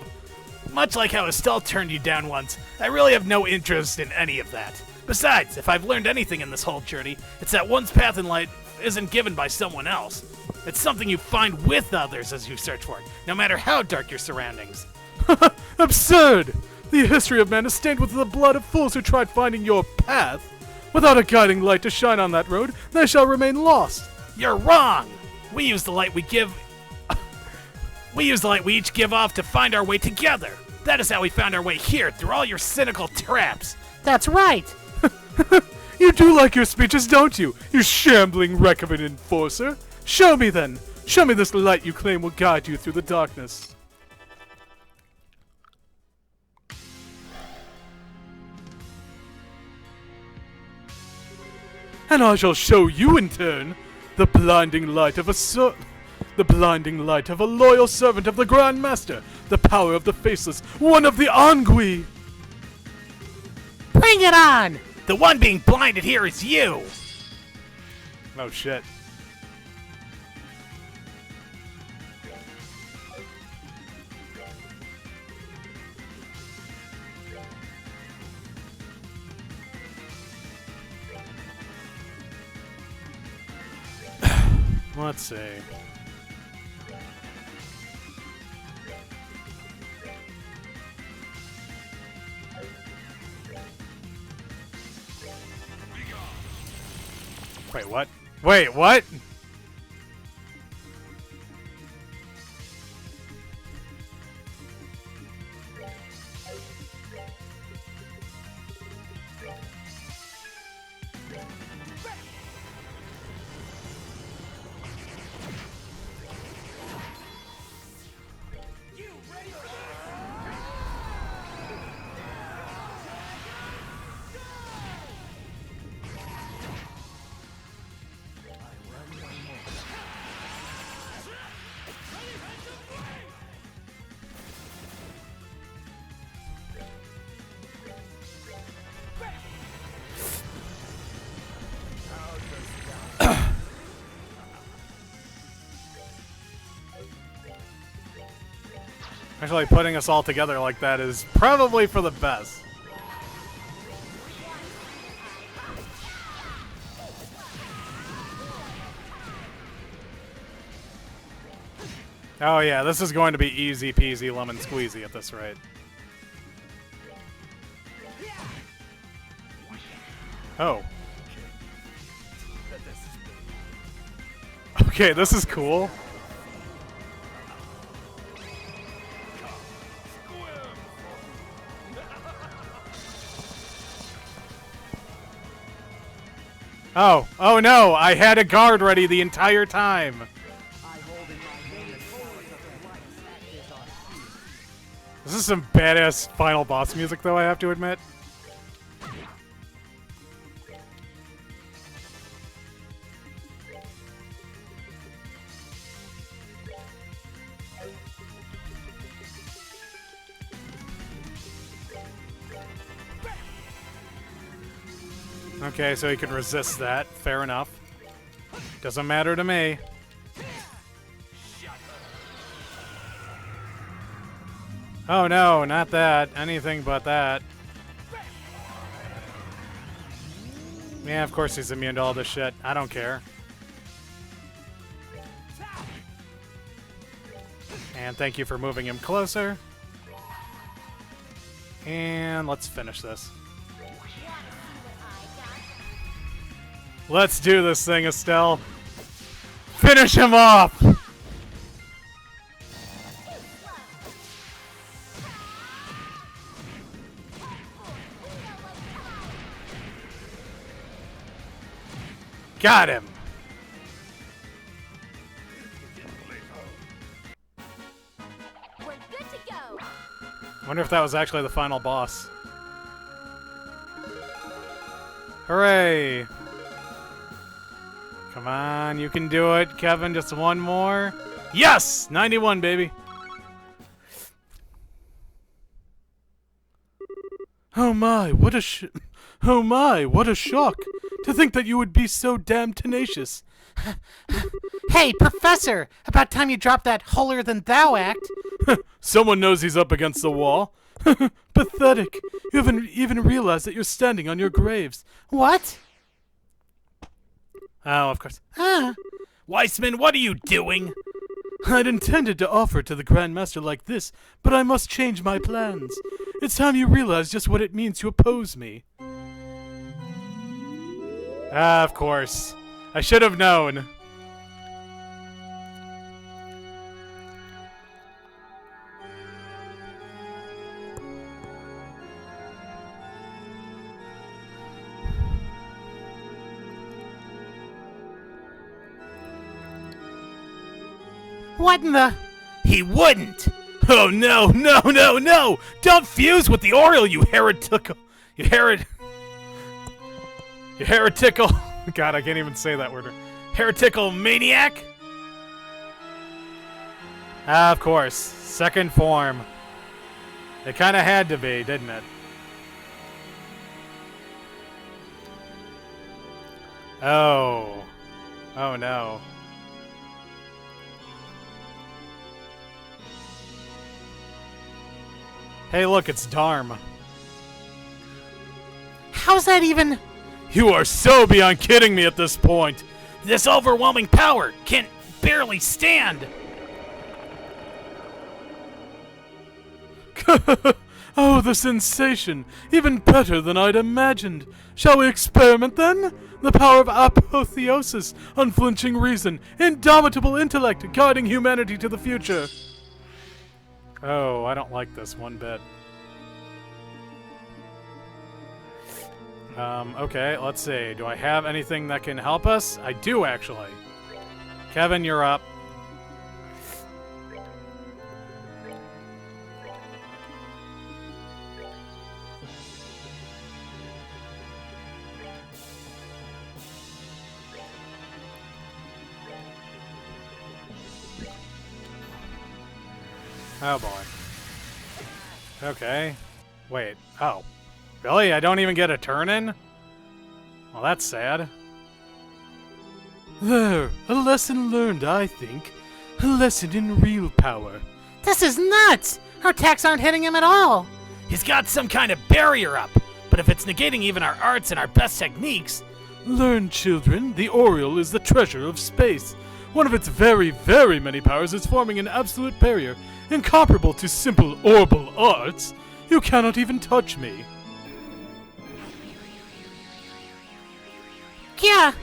Much like how Estelle turned you down once, I really have no interest in any of that. Besides, if I've learned anything in this whole journey, it's that one's path in life isn't given by someone else. It's something you find with others as you search for it, no matter how dark your surroundings. Absurd! The history of man is stained with the blood of fools who tried finding your path. Without a guiding light to shine on that road, they shall remain lost. You're wrong! We use the light we each give off to find our way together. That is how we found our way here, through all your cynical traps. That's right! You do like your speeches, don't you? You shambling wreck of an enforcer. Show me then. Show me this light you claim will guide you through the darkness. And I shall show you in turn the blinding light of a loyal servant of the Grand Master, the power of the faceless, one of the Angui. Bring it on! The one being blinded here is you! Oh shit. Let's see. Wait, what? Wait, what? Actually, putting us all together like that is probably for the best. Oh yeah, this is going to be easy peasy lemon squeezy at this rate. Oh. Okay, this is cool. Oh no, I had a guard ready the entire time. This is some badass final boss music though, I have to admit. Okay, so he can resist that. Fair enough. Doesn't matter to me. Oh no, not that. Anything but that. Yeah, of course he's immune to all this shit. I don't care. And thank you for moving him closer. And let's finish this. Let's do this thing, Estelle. Finish him off! Got him! We're good to go. Wonder if that was actually the final boss. Hooray! Come on, you can do it, Kevin. Just one more. Yes! 91, baby. Oh my, what a shock! To think that you would be so damn tenacious. Hey, Professor! About time you dropped that holier-than-thou act. Someone knows he's up against the wall. Pathetic. You haven't even realized that you're standing on your graves. What? Oh, of course. Weissman, what are you doing? I'd intended to offer to the Grand Master like this, but I must change my plans. It's time you realize just what it means to oppose me. Ah, of course. I should have known. What in the... He wouldn't! Oh no, no, no, no! Don't fuse with the Oriole, you heretical... You heretical... God, I can't even say that word. Heretical maniac? Of course. Second form. It kind of had to be, didn't it? Oh. Oh no. Hey, look, it's Dharm. How's that even... You are so beyond kidding me at this point. This overwhelming power can barely stand. Oh, the sensation! Even better than I'd imagined. Shall we experiment then? The power of apotheosis, unflinching reason, indomitable intellect, guiding humanity to the future. Oh, I don't like this one bit. Okay, let's see. Do I have anything that can help us? I do, actually. Kevin, you're up. Oh boy. Okay. Wait. Oh. Really? I don't even get a turn in? Well, that's sad. There, a lesson learned, I think. A lesson in real power. This is nuts! Our attacks aren't hitting him at all! He's got some kind of barrier up. But if it's negating even our arts and our best techniques... Learn, children, the Oriole is the treasure of space. One of its very, very many powers is forming an absolute barrier, incomparable to simple orbal arts. You cannot even touch me. Yeah!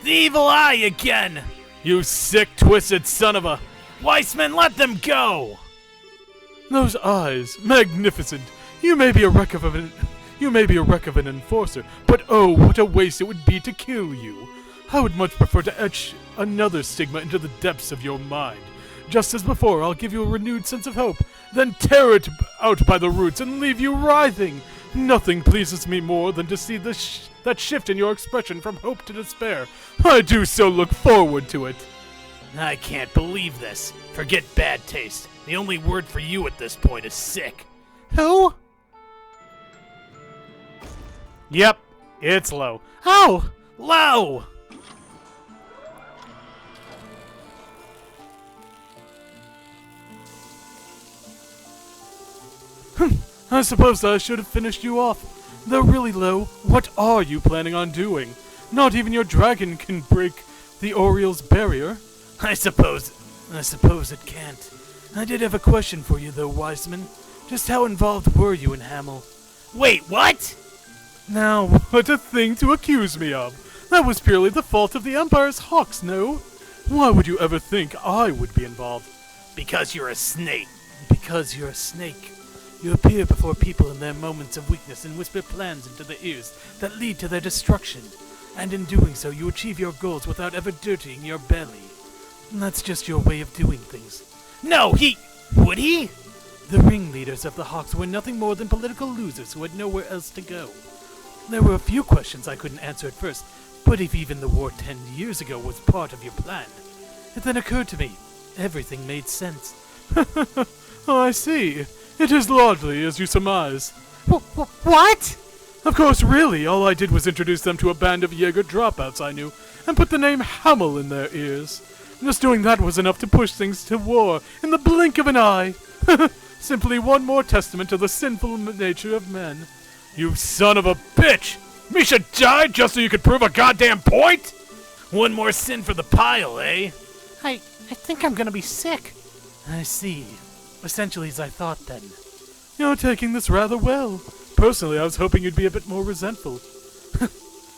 The evil eye again! You sick, twisted son of a... Weissman, let them go! Those eyes, magnificent. You may be a wreck of an enforcer, but oh, what a waste it would be to kill you. I would much prefer to etch another stigma into the depths of your mind. Just as before, I'll give you a renewed sense of hope, then tear it out by the roots and leave you writhing. Nothing pleases me more than to see that shift in your expression from hope to despair. I do so look forward to it. I can't believe this. Forget bad taste. The only word for you at this point is sick. Who? Yep, it's low. Oh! Low! I suppose I should have finished you off. Though really, Lo, what are you planning on doing? Not even your dragon can break the Oriole's barrier. I suppose it can't. I did have a question for you, though, Weissman. Just how involved were you in Hamel? Wait, what? Now, what a thing to accuse me of! That was purely the fault of the Empire's hawks, no? Why would you ever think I would be involved? Because you're a snake. Because you're a snake. You appear before people in their moments of weakness and whisper plans into their ears that lead to their destruction. And in doing so, you achieve your goals without ever dirtying your belly. That's just your way of doing things. No, would he? The ringleaders of the Hawks were nothing more than political losers who had nowhere else to go. There were a few questions I couldn't answer at first, but if even the war 10 years ago was part of your plan, it then occurred to me, everything made sense. Oh, I see. It is largely as you surmise. What? Of course, really, all I did was introduce them to a band of Jaeger dropouts I knew, and put the name Hamel in their ears. Just doing that was enough to push things to war in the blink of an eye. Simply one more testament to the sinful nature of men. You son of a bitch! Misha died just so you could prove a goddamn point? One more sin for the pile, eh? I think I'm gonna be sick. I see. Essentially as I thought then. You're taking this rather well. Personally, I was hoping you'd be a bit more resentful.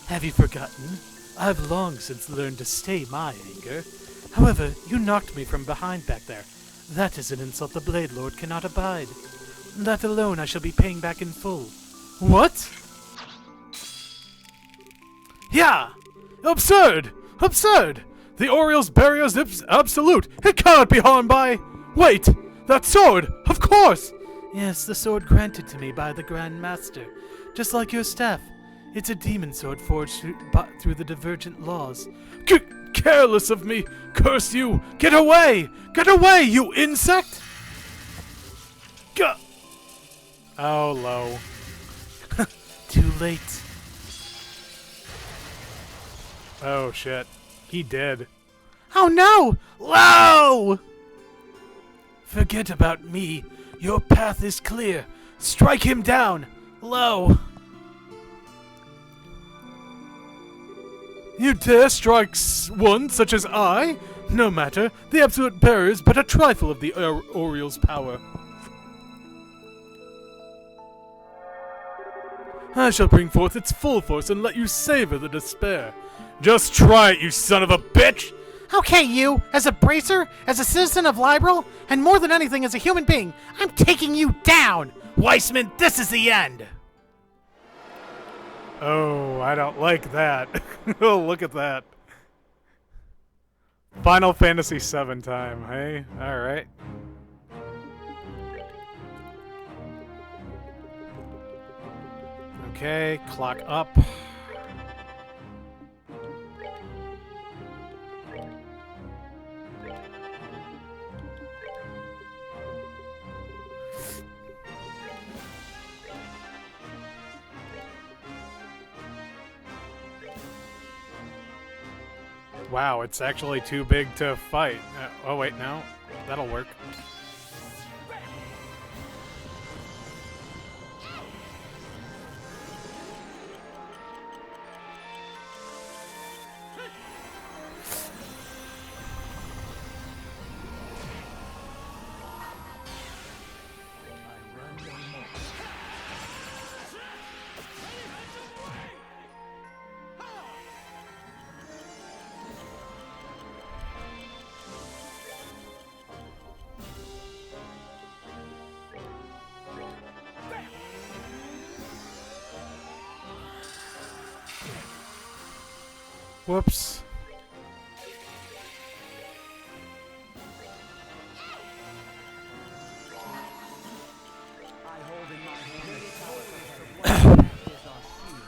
Have you forgotten? I've long since learned to stay my anger. However, you knocked me from behind back there. That is an insult the Blade Lord cannot abide. That alone I shall be paying back in full. What? Yeah! Absurd! Absurd! The Oriole's barrier is absolute. It cannot be harmed by... Wait! That sword! Of course! Yes, the sword granted to me by the Grand Master. Just like your staff. It's a demon sword forged through the divergent laws. Careless of me! Curse you! Get away! Get away, you insect! Oh, low. Too late. Oh, shit. He did. Oh no! Low! Forget about me. Your path is clear. Strike him down. Low. You dare strike one such as I? No matter. The absolute barrier is but a trifle of the Oriole's power. I shall bring forth its full force and let you savor the despair. Just try it, you son of a bitch! Okay, you, as a bracer, as a citizen of Liberal, and more than anything as a human being, I'm taking you down! Weissman, this is the end! Oh, I don't like that. Oh, look at that. Final Fantasy VII time, hey? Alright. Okay, clock up. Wow, it's actually too big to fight. Oh wait, no. That'll work. Whoops. I hold in my hand the power of the worknights that is our shield.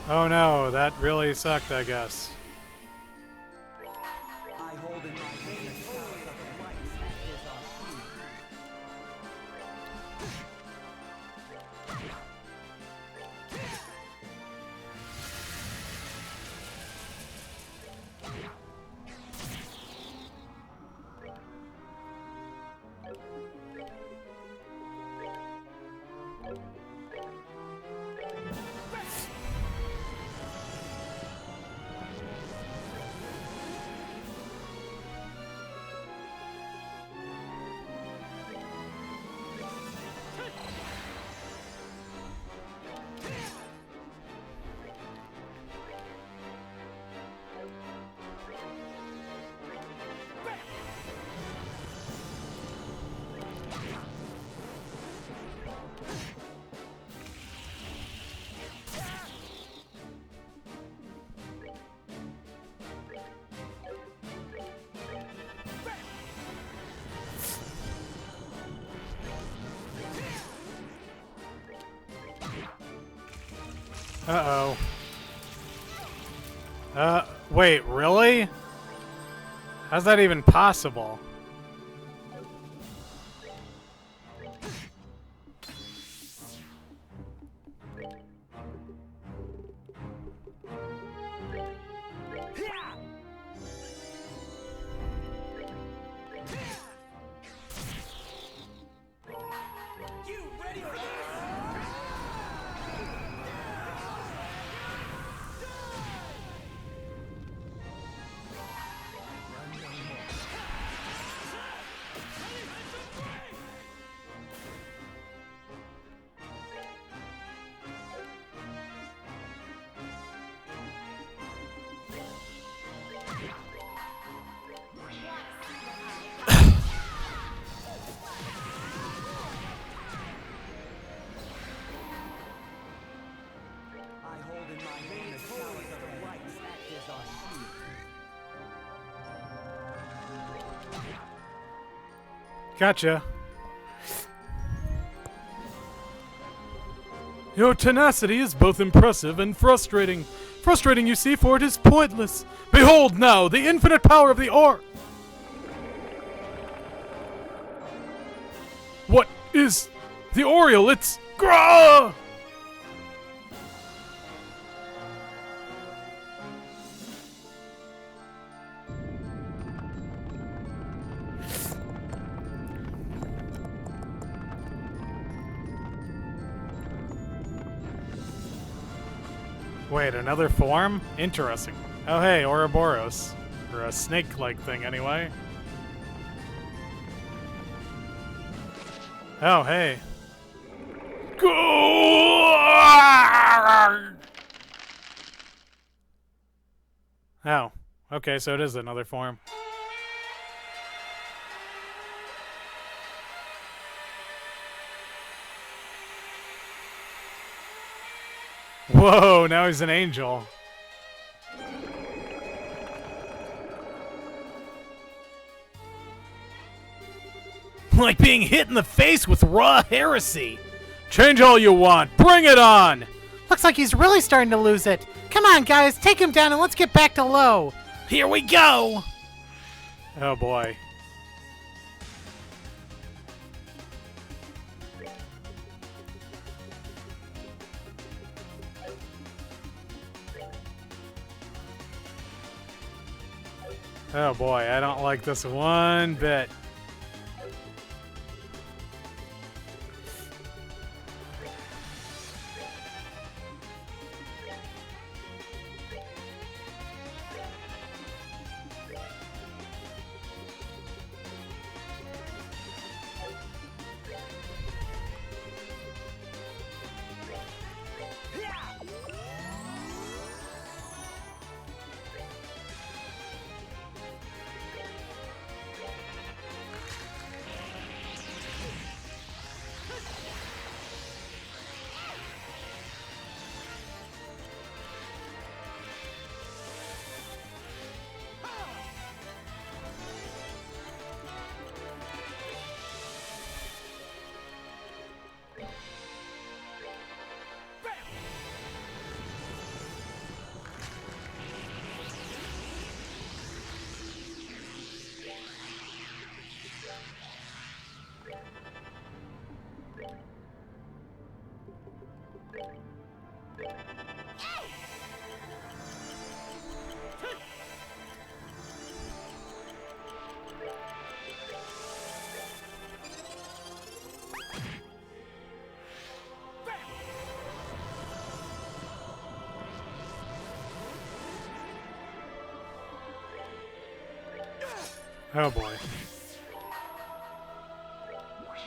Oh no, that really sucked, I guess. I hold in my hand the powers of the lights that is our shield. Uh-oh. Wait, really? How's that even possible? I hold in my hand the powers of the lights that is our shield. Gotcha. Your tenacity is both impressive and frustrating. Frustrating, you see, for it is pointless. Behold now the infinite power of the Or. What is the Oriole? It's Grah! Wait, another form? Interesting. Oh hey, Ouroboros. Or a snake-like thing, anyway. Oh, hey. Oh, okay, so it is another form. Whoa, now he's an angel. Like being hit in the face with raw heresy. Change all you want. Bring it on! Looks like he's really starting to lose it. Come on, guys, take him down and let's get back to low. Here we go. Oh boy. Oh boy, I don't like this one bit. Oh boy. Wanna see what I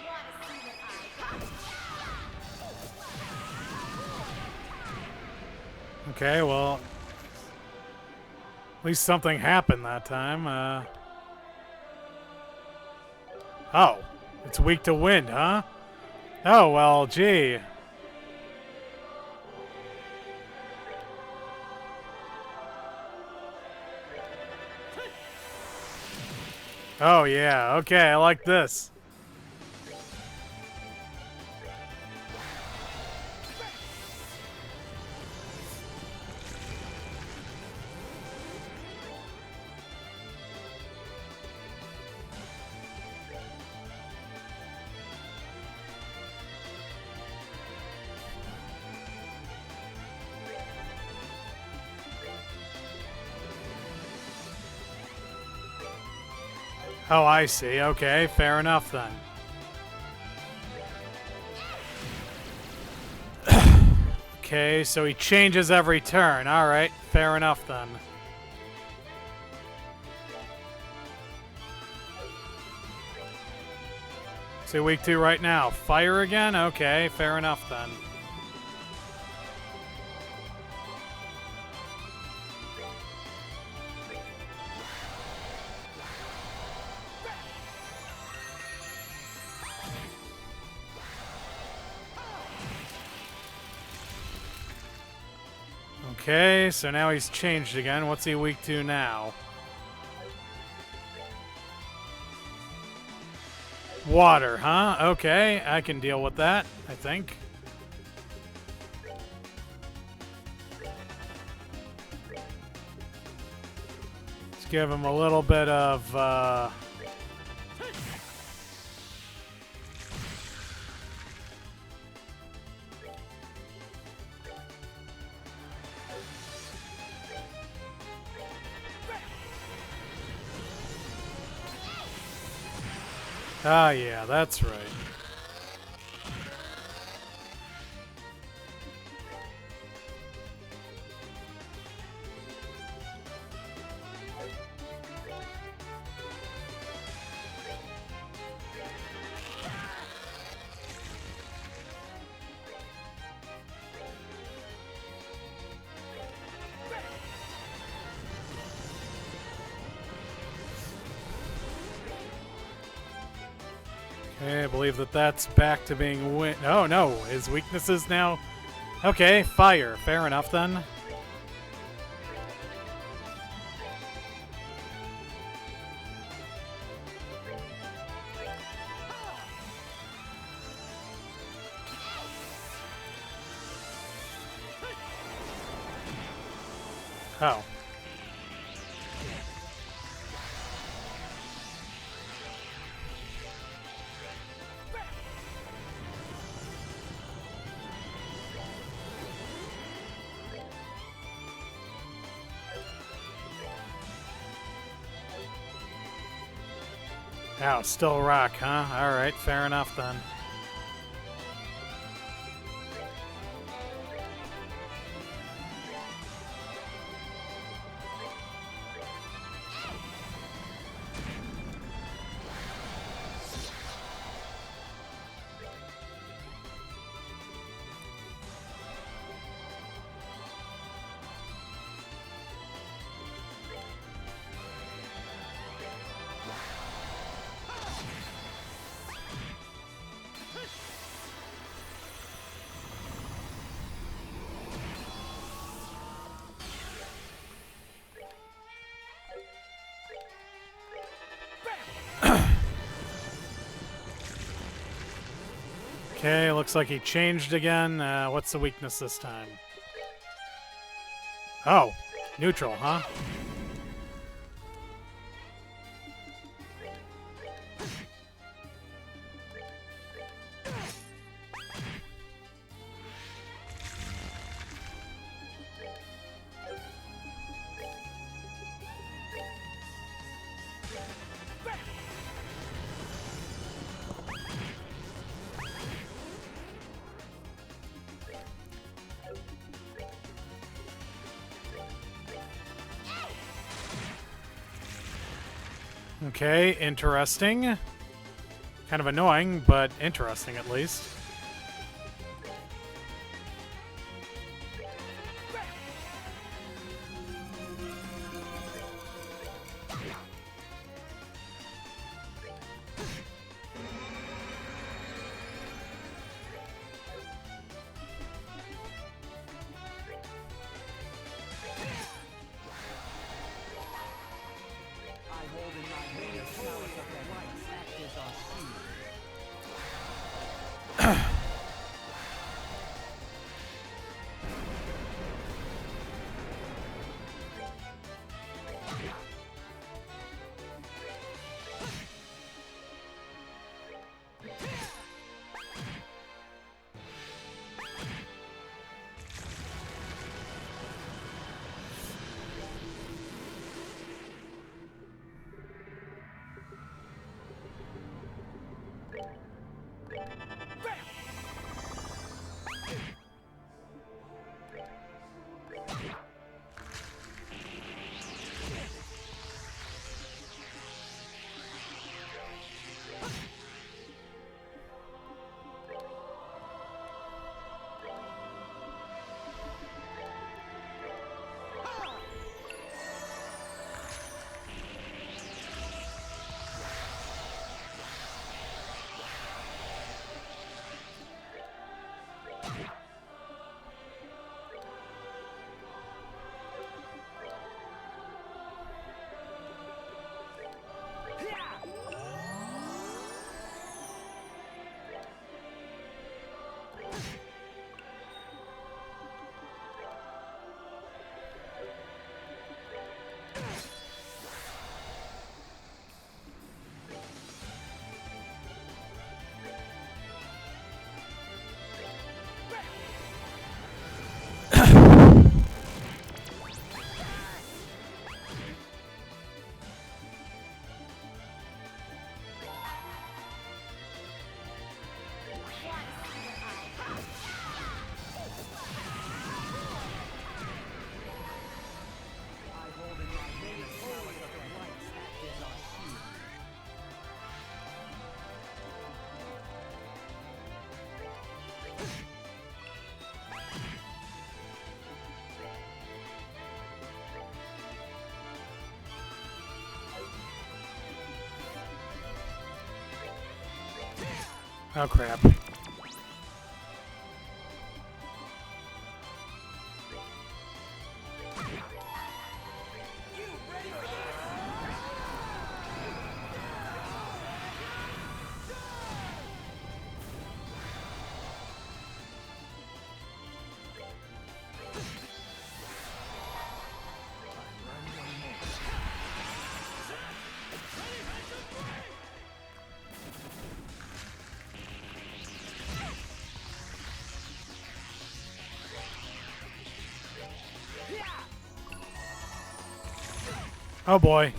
got? Okay, well, at least something happened that time. Oh, it's weak to wind, huh? Oh, well, gee. Oh, yeah, okay, I like this. Oh, I see. Okay, fair enough then. Okay, so he changes every turn. All right, fair enough then. So week 2 right now. Fire again? Okay, fair enough then. Okay, so now he's changed again. What's he weak to now? Water, huh? Okay, I can deal with that, I think. Let's give him a little bit of, Ah, yeah, that's right. Okay, I believe that that's back to being win. Oh, no. His weaknesses now. Okay, fire. Fair enough then. Oh. Oh, still rock, huh? Alright, fair enough then. Okay, looks like he changed again. What's the weakness this time? Oh, neutral, huh? Okay, interesting. Kind of annoying, but interesting at least. I hold in my hand the powers of the lights act as our shield. I hold in my hand the powers of the lights act as our shield. Oh crap. Oh boy.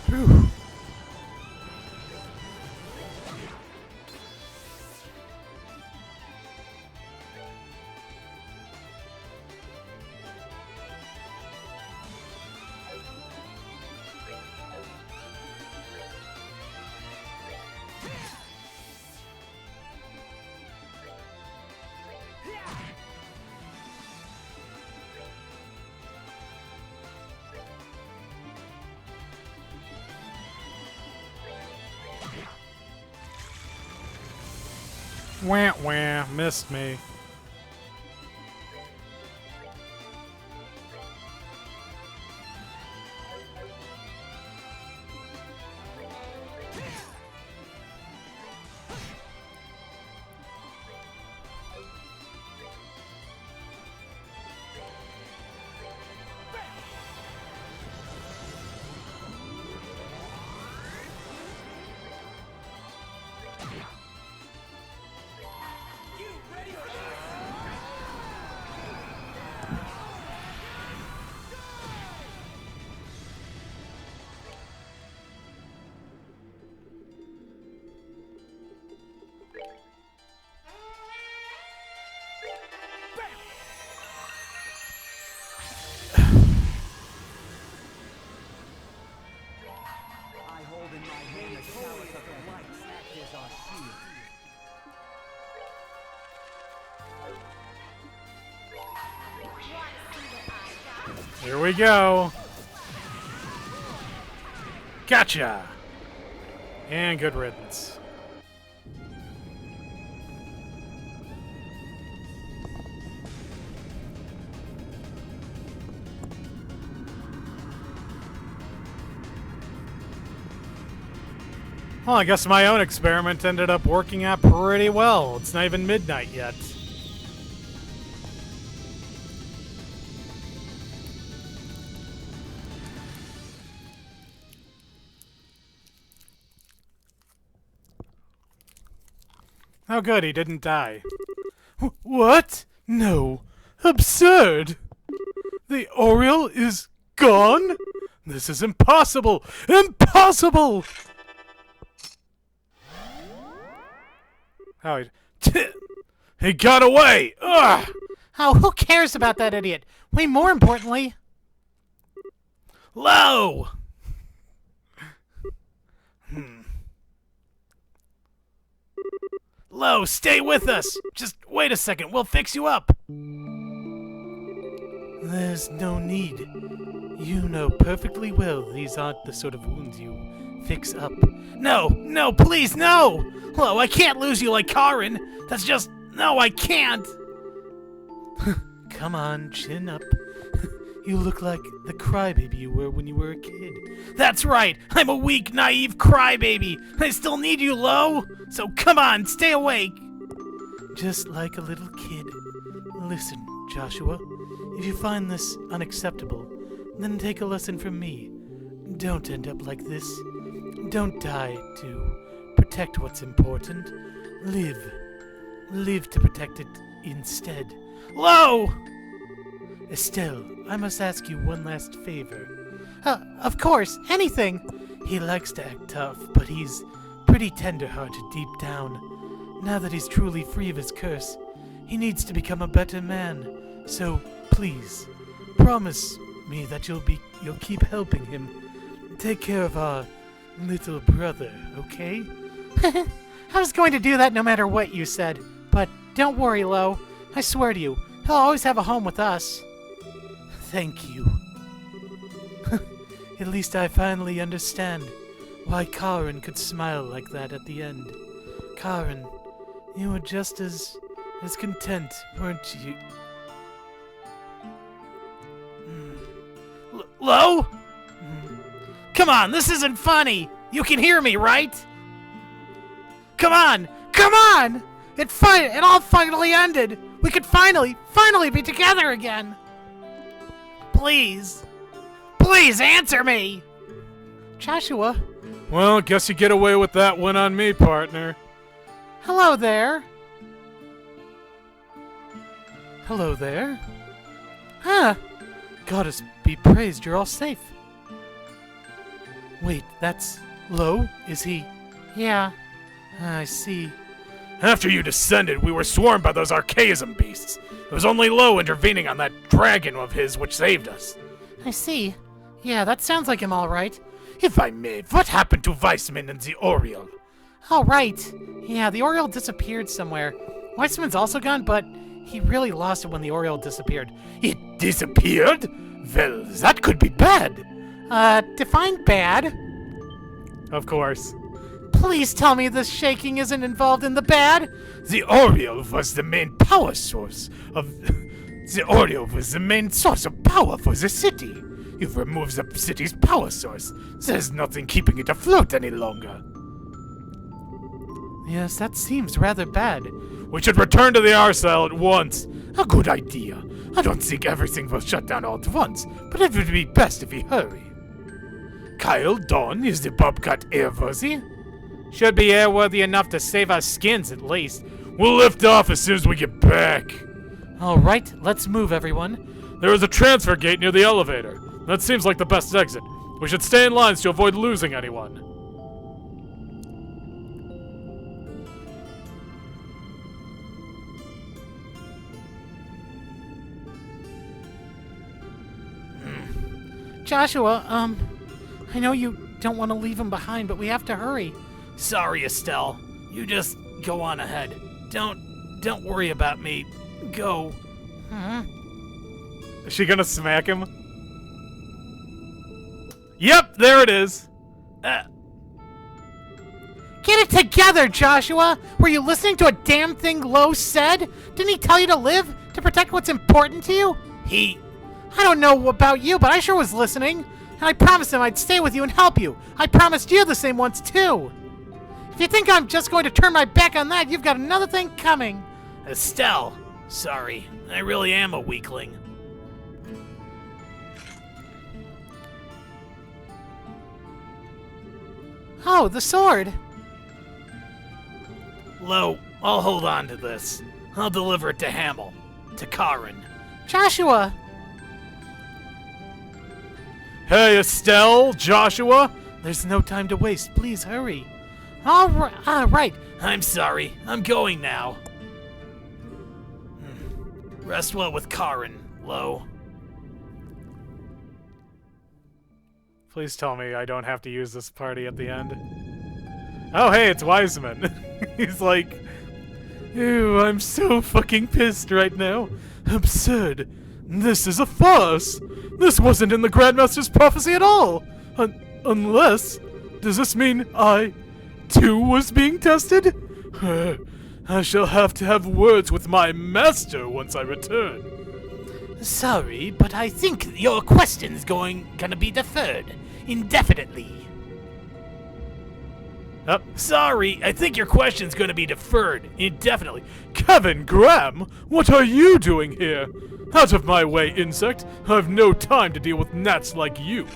Whew. Wah wah, missed me. Here we go. Gotcha! And good riddance. Well, I guess my own experiment ended up working out pretty well. It's not even midnight yet. Oh good, he didn't die. What? No. Absurd! The Oriole is gone? This is impossible! Impossible! Oh, he got away! Ugh! Oh, who cares about that idiot? Way more importantly... Lo! Lo, stay with us! Just wait a second, we'll fix you up! There's no need. You know perfectly well these aren't the sort of wounds you fix up. No, no, please, no! Lo, I can't lose you like Karin! That's just... No, I can't! Come on, chin up. You look like the crybaby you were when you were a kid. That's right! I'm a weak, naive crybaby! I still need you, Lo! So come on, stay awake! Just like a little kid. Listen, Joshua, if you find this unacceptable, then take a lesson from me. Don't end up like this. Don't die to protect what's important. Live. Live to protect it instead. Lo! Estelle, I must ask you one last favor. Of course, anything. He likes to act tough, but he's pretty tender-hearted deep down. Now that he's truly free of his curse, he needs to become a better man. So, please, promise me that you'll keep helping him. Take care of our little brother, okay? I was going to do that no matter what you said. But don't worry, Lo. I swear to you, he'll always have a home with us. Thank you. At least I finally understand why Karin could smile like that at the end. Karin, you were just as content, weren't you? Lo? Come on, this isn't funny! You can hear me, right? Come on! Come on! It all finally ended! We could finally be together again! Please! Please answer me! Joshua? Well, guess you get away with that one on me, partner. Hello there. Hello there. Huh? Goddess be praised, you're all safe. Wait, that's Lo? Is he? Yeah. I see. After you descended, we were swarmed by those archaism beasts. It was only Lo intervening on that dragon of his which saved us. I see. Yeah, that sounds like him all right. If I may, what happened to Weissman and the Oriole? All right. Yeah, the Oriole disappeared somewhere. Weissman's also gone, but he really lost it when the Oriole disappeared. It disappeared? Well, that could be bad. Define bad. Of course. Please tell me this shaking isn't involved in the bad. The Oriole was the main power source of... The Oriole was the main source of power for the city. You've removed the city's power source. There's nothing keeping it afloat any longer. Yes, that seems rather bad. We should return to the R-cell at once. A good idea. I don't think everything will shut down all at once, but it would be best if we hurry. Kyle, Dawn, is the Bobcat airworthy? Should be airworthy enough to save our skins, at least. We'll lift off as soon as we get back. All right, let's move, everyone. There is a transfer gate near the elevator. That seems like the best exit. We should stay in lines to avoid losing anyone. Joshua, I know you don't want to leave him behind, but we have to hurry. Sorry, Estelle. You just go on ahead. Don't worry about me. Go. Is she gonna smack him? Yep, there it is. Get it together, Joshua! Were you listening to a damn thing Lo said? Didn't he tell you to live? To protect what's important to you? I don't know about you, but I sure was listening. And I promised him I'd stay with you and help you. I promised you the same once, too. If you think I'm just going to turn my back on that, you've got another thing coming. Estelle, sorry. I really am a weakling. Oh, the sword. Lo, I'll hold on to this. I'll deliver it to Hamill. To Karin. Joshua! Hey, Estelle, Joshua. There's no time to waste. Please hurry. All right. I'm sorry. I'm going now. Rest well with Karin, Lo. Please tell me I don't have to use this party at the end. Oh, hey, it's Weissman. He's like, Ew, I'm so fucking pissed right now. Absurd. This is a farce. This wasn't in the Grandmaster's prophecy at all. Unless, does this mean I, too, was being tested? I shall have to have words with my master once I return. Sorry, but I think your question's gonna be deferred indefinitely. Sorry, I think your question's gonna be deferred indefinitely. Kevin Graham, what are you doing here? Out of my way, insect. I've no time to deal with gnats like you.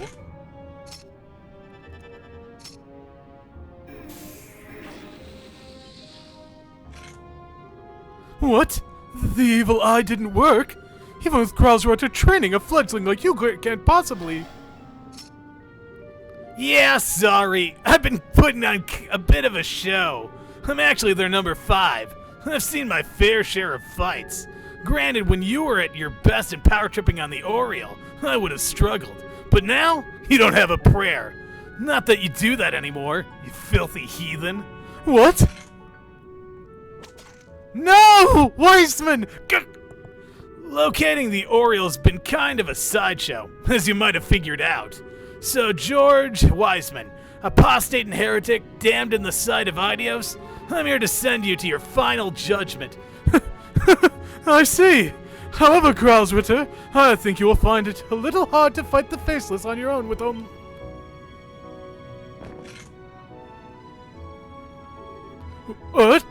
What? The evil eye didn't work? Even with Krausrotter training, a fledgling like you can't possibly... Yeah, sorry. I've been putting on a bit of a show. I'm actually their number 5. I've seen my fair share of fights. Granted, when you were at your best and power tripping on the Oriole, I would have struggled. But now, you don't have a prayer. Not that you do that anymore, you filthy heathen. What? No! Weissman! Locating the Oriole's been kind of a sideshow, as you might have figured out. So George Weissman, apostate and heretic damned in the sight of Idios, I'm here to send you to your final judgment. I see. However, Krausritter, I think you will find it a little hard to fight the Faceless on your own with only... What?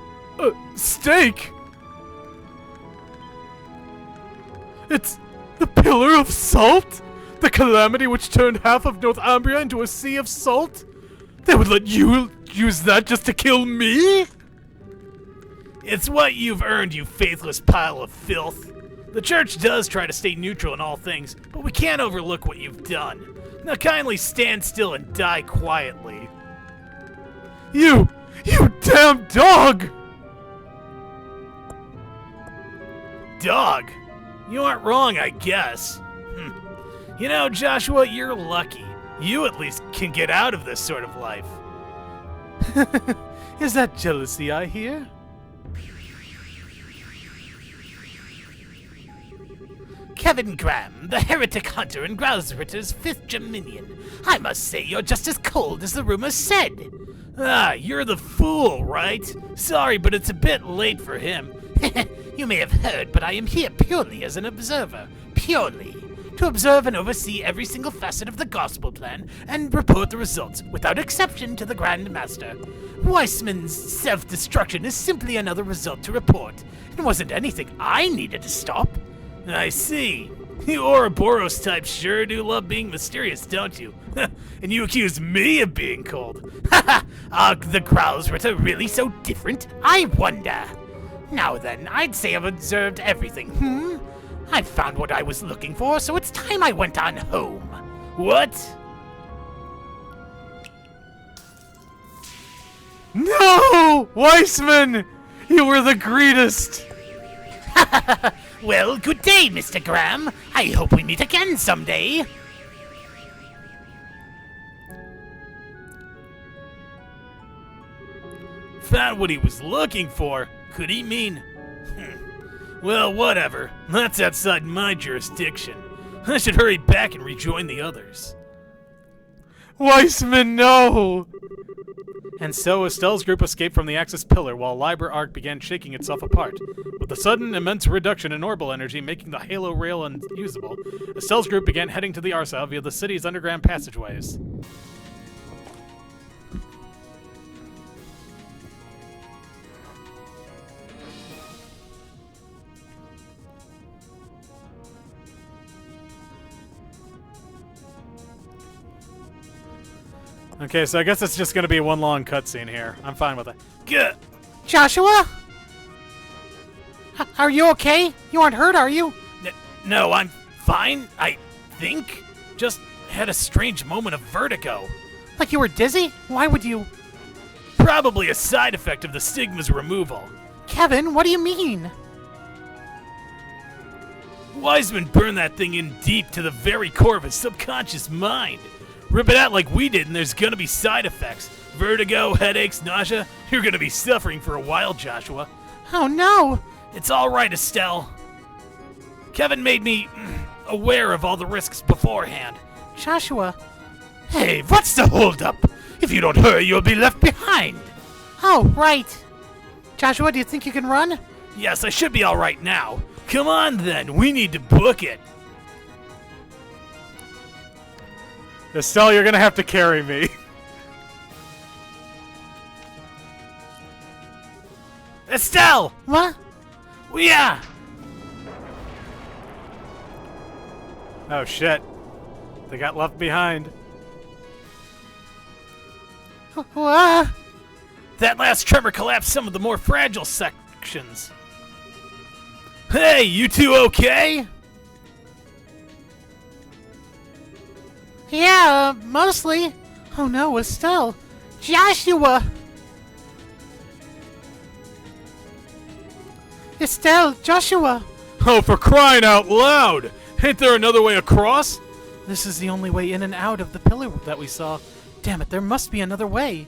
Steak? It's the Pillar of Salt? The calamity which turned half of Northumbria into a sea of salt? They would let you use that just to kill me? It's what you've earned, you faithless pile of filth. The church does try to stay neutral in all things, but we can't overlook what you've done. Now kindly stand still and die quietly. You damn dog! Dog? You aren't wrong, I guess. You know, Joshua, you're lucky. You at least can get out of this sort of life. Is that jealousy I hear? Kevin Graham, the heretic hunter and Grausritter's 5th Geminian. I must say you're just as cold as the rumors said. Ah, you're the fool, right? Sorry, but it's a bit late for him. You may have heard, but I am here purely as an observer. Purely. To observe and oversee every single facet of the gospel plan and report the results, without exception, to the Grand Master. Weissman's self-destruction is simply another result to report. It wasn't anything I needed to stop. I see. You Ouroboros types sure do love being mysterious, don't you? And you accuse me of being cold. Are the Grausritter really so different? I wonder. Now then, I'd say I've observed everything, I've found what I was looking for, so it's time I went on home. What? No! Weissman! You were the greatest! Well, good day, Mr. Graham. I hope we meet again someday. Found what he was looking for. Could he mean... Well, whatever. That's outside my jurisdiction. I should hurry back and rejoin the others. Weissman, no! And so Estelle's group escaped from the Axis pillar while Liber Arc began shaking itself apart. With a sudden, immense reduction in orbital energy making the Halo rail unusable, Estelle's group began heading to the Arsal via the city's underground passageways. Okay, so I guess it's just gonna be one long cutscene here. I'm fine with it. Gah! Joshua? Are you okay? You aren't hurt, are you? No, I'm fine, I think. Just had a strange moment of vertigo. Like you were dizzy? Why would you? Probably a side effect of the stigma's removal. Kevin, what do you mean? Weissman burned that thing in deep to the very core of his subconscious mind. Rip it out like we did, and there's gonna be side effects. Vertigo, headaches, nausea. You're gonna be suffering for a while, Joshua. Oh no! It's all right, Estelle. Kevin made me aware of all the risks beforehand. Joshua. Hey, what's the holdup? If you don't hurry, you'll be left behind. Oh, right. Joshua, do you think you can run? Yes, I should be all right now. Come on, then. We need to book it. Estelle, you're gonna have to carry me. Estelle! What? Yeah! Oh shit. They got left behind. What? That last tremor collapsed some of the more fragile sections. Hey, you two okay? Yeah, mostly. Oh no, Estelle. Joshua! Estelle, Joshua! Oh, for crying out loud! Ain't there another way across? This is the only way in and out of the pillar that we saw. Damn it, there must be another way.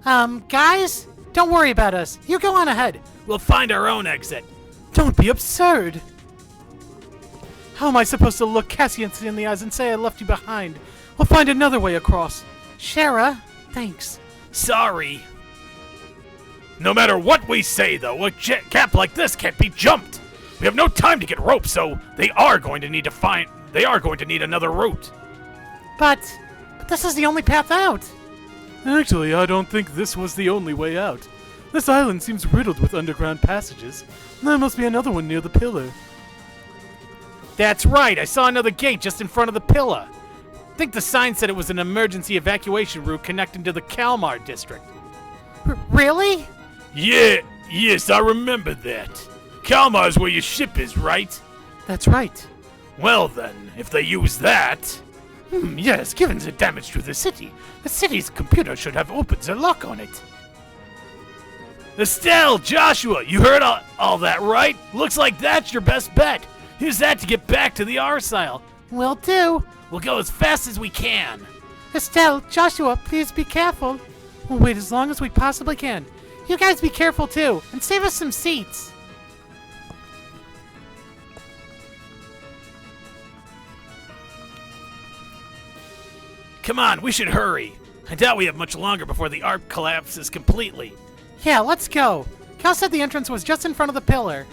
Guys? Don't worry about us. You go on ahead. We'll find our own exit. Don't be absurd! How am I supposed to look Cassius in the eyes and say I left you behind? We'll find another way across. Shara, thanks. Sorry. No matter what we say, though, a jet cap like this can't be jumped. We have no time to get ropes, so they are going to need another route. But this is the only path out. Actually, I don't think this was the only way out. This island seems riddled with underground passages. There must be another one near the pillar. That's right, I saw another gate just in front of the pillar. I think the sign said it was an emergency evacuation route connecting to the Kalmar district. Really? Yeah, yes, I remember that. Kalmar's where your ship is, right? That's right. Well then, if they use that... Yes, given the damage to the city's computer should have opened the lock on it. Estelle, Joshua, you heard all that, right? Looks like that's your best bet. Use that to get back to the Arsile. Will do. We'll go as fast as we can. Estelle, Joshua, please be careful. We'll wait as long as we possibly can. You guys be careful too, and save us some seats. Come on, we should hurry. I doubt we have much longer before the arc collapses completely. Yeah, let's go. Cal said the entrance was just in front of the pillar.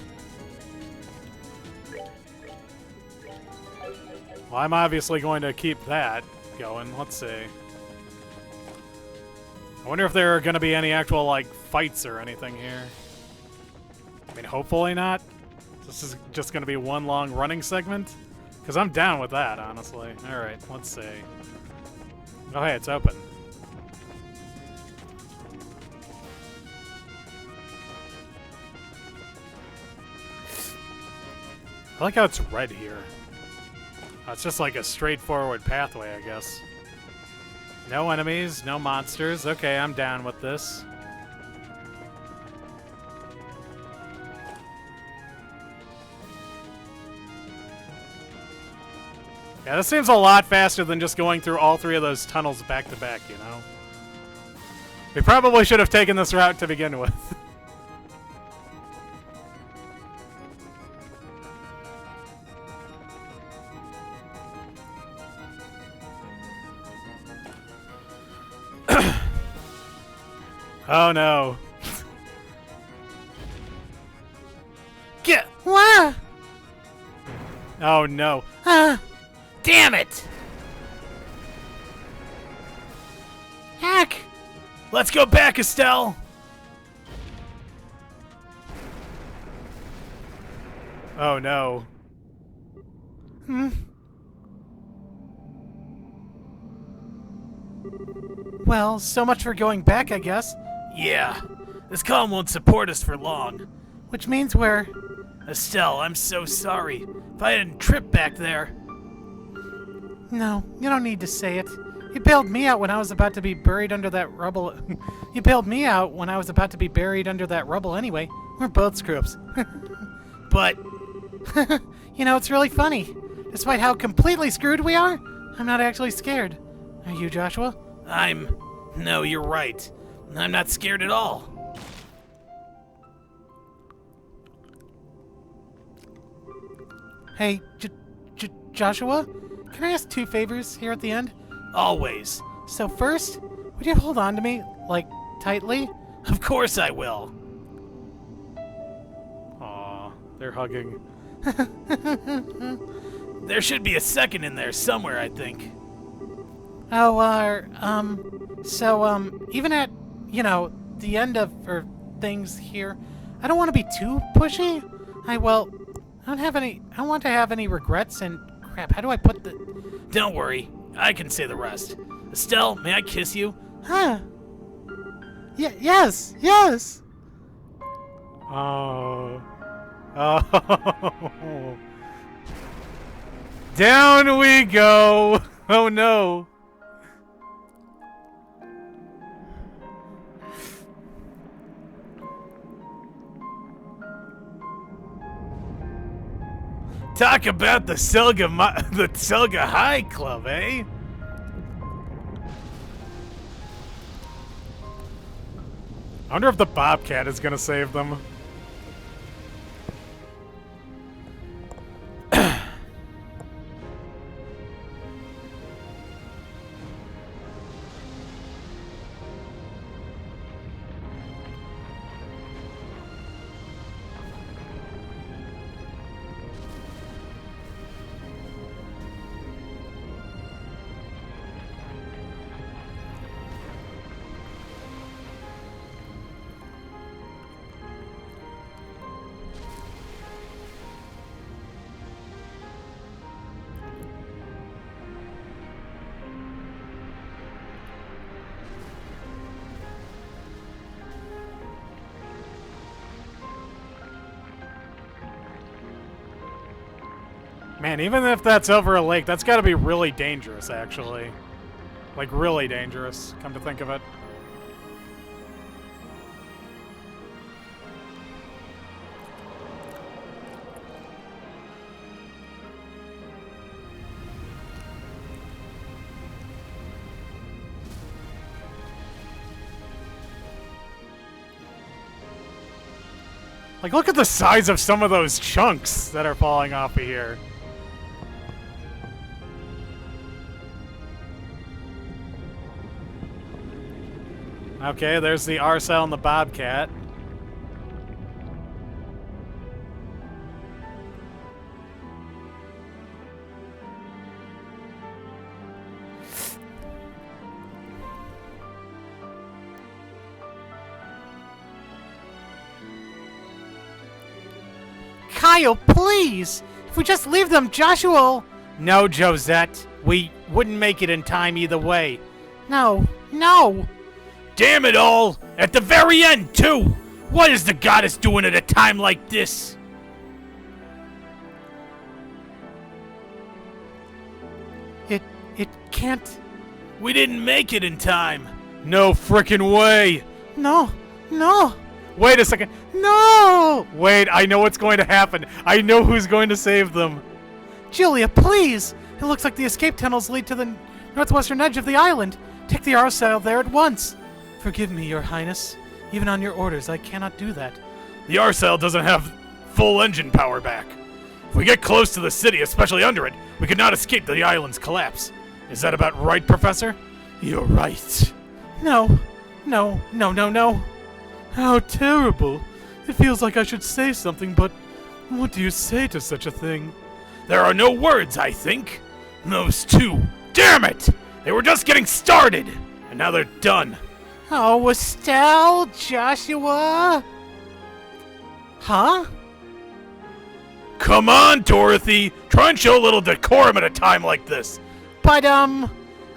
Well, I'm obviously going to keep that going. Let's see. I wonder if there are going to be any actual, like, fights or anything here. I mean, hopefully not. This is just going to be one long running segment. Because I'm down with that, honestly. Alright, let's see. Oh, hey, it's open. I like how it's red here. It's just like a straightforward pathway, I guess. No enemies, no monsters. Okay, I'm down with this. Yeah, this seems a lot faster than just going through all three of those tunnels back to back, you know? We probably should have taken this route to begin with. Oh no. Get what? Oh no. Damn it! Heck! Let's go back, Estelle. Oh no. Well, so much for going back, I guess. Yeah, this column won't support us for long. Which means we're... Estelle, I'm so sorry. If I hadn't tripped back there. No, you don't need to say it. You bailed me out when I was about to be buried under that rubble. You bailed me out when I was about to be buried under that rubble anyway. We're both screw-ups. But You know, it's really funny. Despite how completely screwed we are, I'm not actually scared. Are you, Joshua? No, you're right. I'm not scared at all. Hey, Joshua? Can I ask 2 favors here at the end? Always. So first, would you hold on to me, like, tightly? Of course I will. Aw, they're hugging. There should be a second in there somewhere, I think. Even at, you know, the end of things here, I don't want to be too pushy. I don't want to have any regrets and crap, how do I put the... Don't worry, I can say the rest. Estelle, may I kiss you? Huh? Yes! Oh. Oh. Down we go. Oh no. Talk about the Selga High Club, eh? I wonder if the Bobcat is gonna save them. Man, even if that's over a lake, that's gotta be really dangerous, actually. Like, really dangerous, come to think of it. Like, look at the size of some of those chunks that are falling off of here. Okay, there's the Arcel and the Bobcat. Kyle, please! If we just leave them, Joshua will... No, Josette. We wouldn't make it in time either way. No. Damn it all! At the very end, too! What is the goddess doing at a time like this? It can't... We didn't make it in time. No frickin' way! No! Wait a second. No! Wait, I know what's going to happen. I know who's going to save them. Julia, please! It looks like the escape tunnels lead to the northwestern edge of the island. Take the Arcel there at once. Forgive me, Your Highness. Even on your orders, I cannot do that. The Arcel doesn't have full engine power back. If we get close to the city, especially under it, we could not escape the island's collapse. Is that about right, Professor? You're right. No. No, no, no, no. How terrible. It feels like I should say something, but what do you say to such a thing? There are no words, I think. Those two. Damn it! They were just getting started, and now they're done. Oh, Estelle, Joshua. Huh? Come on, Dorothy. Try and show a little decorum at a time like this. But, I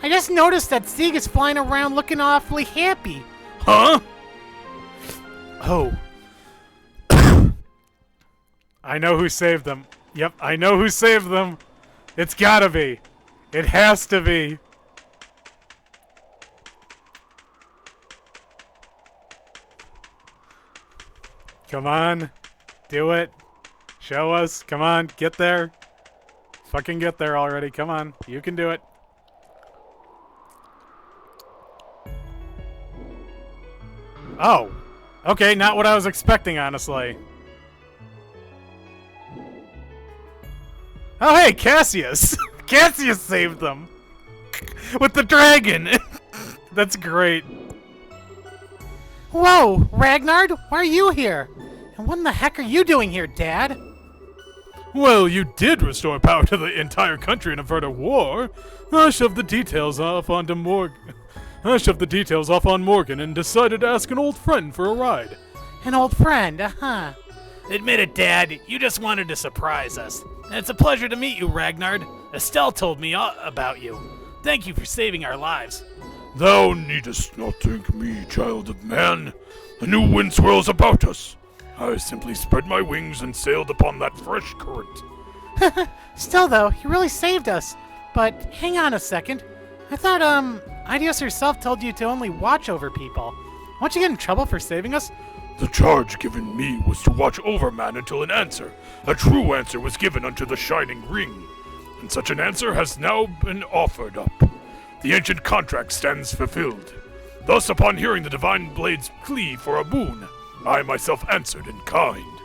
just noticed that Zeke is flying around looking awfully happy. Huh? Oh. I know who saved them. Yep, I know who saved them. It's gotta be. It has to be. Come on. Do it. Show us. Come on. Get there. Fucking get there already. Come on. You can do it. Oh. Okay, not what I was expecting, honestly. Oh, hey, Cassius! Cassius saved them! With the dragon! That's great. Whoa, Ragnar, why are you here? And what in the heck are you doing here, Dad? Well, you did restore power to the entire country and avert a war. I shoved the details off on Morgan and decided to ask an old friend for a ride. An old friend, uh-huh. Admit it, Dad. You just wanted to surprise us. And it's a pleasure to meet you, Ragnar. Estelle told me about you. Thank you for saving our lives. Thou needest not thank me, child of man. A new wind swirls about us. I simply spread my wings and sailed upon that fresh current. Still, though, you really saved us. But hang on a second. I thought, Ideos herself told you to only watch over people. Won't you get in trouble for saving us? The charge given me was to watch over man until an answer, a true answer, was given unto the Shining Ring. And such an answer has now been offered up. The ancient contract stands fulfilled. Thus, upon hearing the Divine Blade's plea for a boon, I myself answered in kind.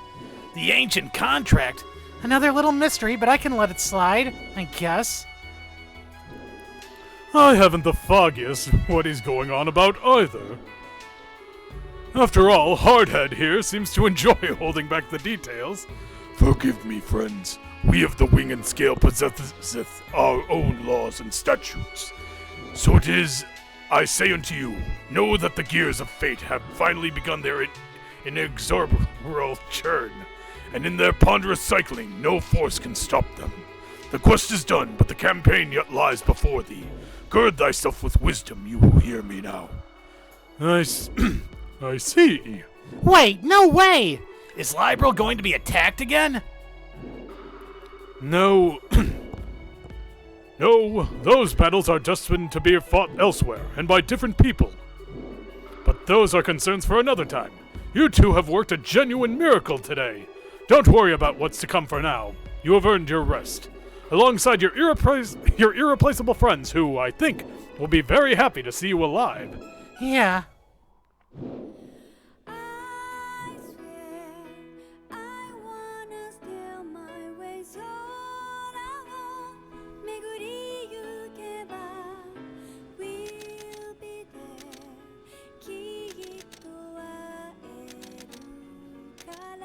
The ancient contract? Another little mystery, but I can let it slide, I guess. I haven't the foggiest what he's going on about either. After all, Hardhead here seems to enjoy holding back the details. Forgive me, friends. We of the Wing and Scale possesseth our own laws and statutes. So it is, I say unto you, know that the gears of fate have finally begun their inexorable churn, and in their ponderous cycling, no force can stop them. The quest is done, but the campaign yet lies before thee. Gird thyself with wisdom, you who hear me now. I see. Wait, no way! Is Liberal going to be attacked again? No. No, those battles are destined to be fought elsewhere, and by different people. But those are concerns for another time. You two have worked a genuine miracle today. Don't worry about what's to come for now. You have earned your rest. Alongside your irreplaceable friends who, I think, will be very happy to see you alive. Yeah. I swear I wanna steal my way so long. 巡りゆけば We'll be there きっと会えるから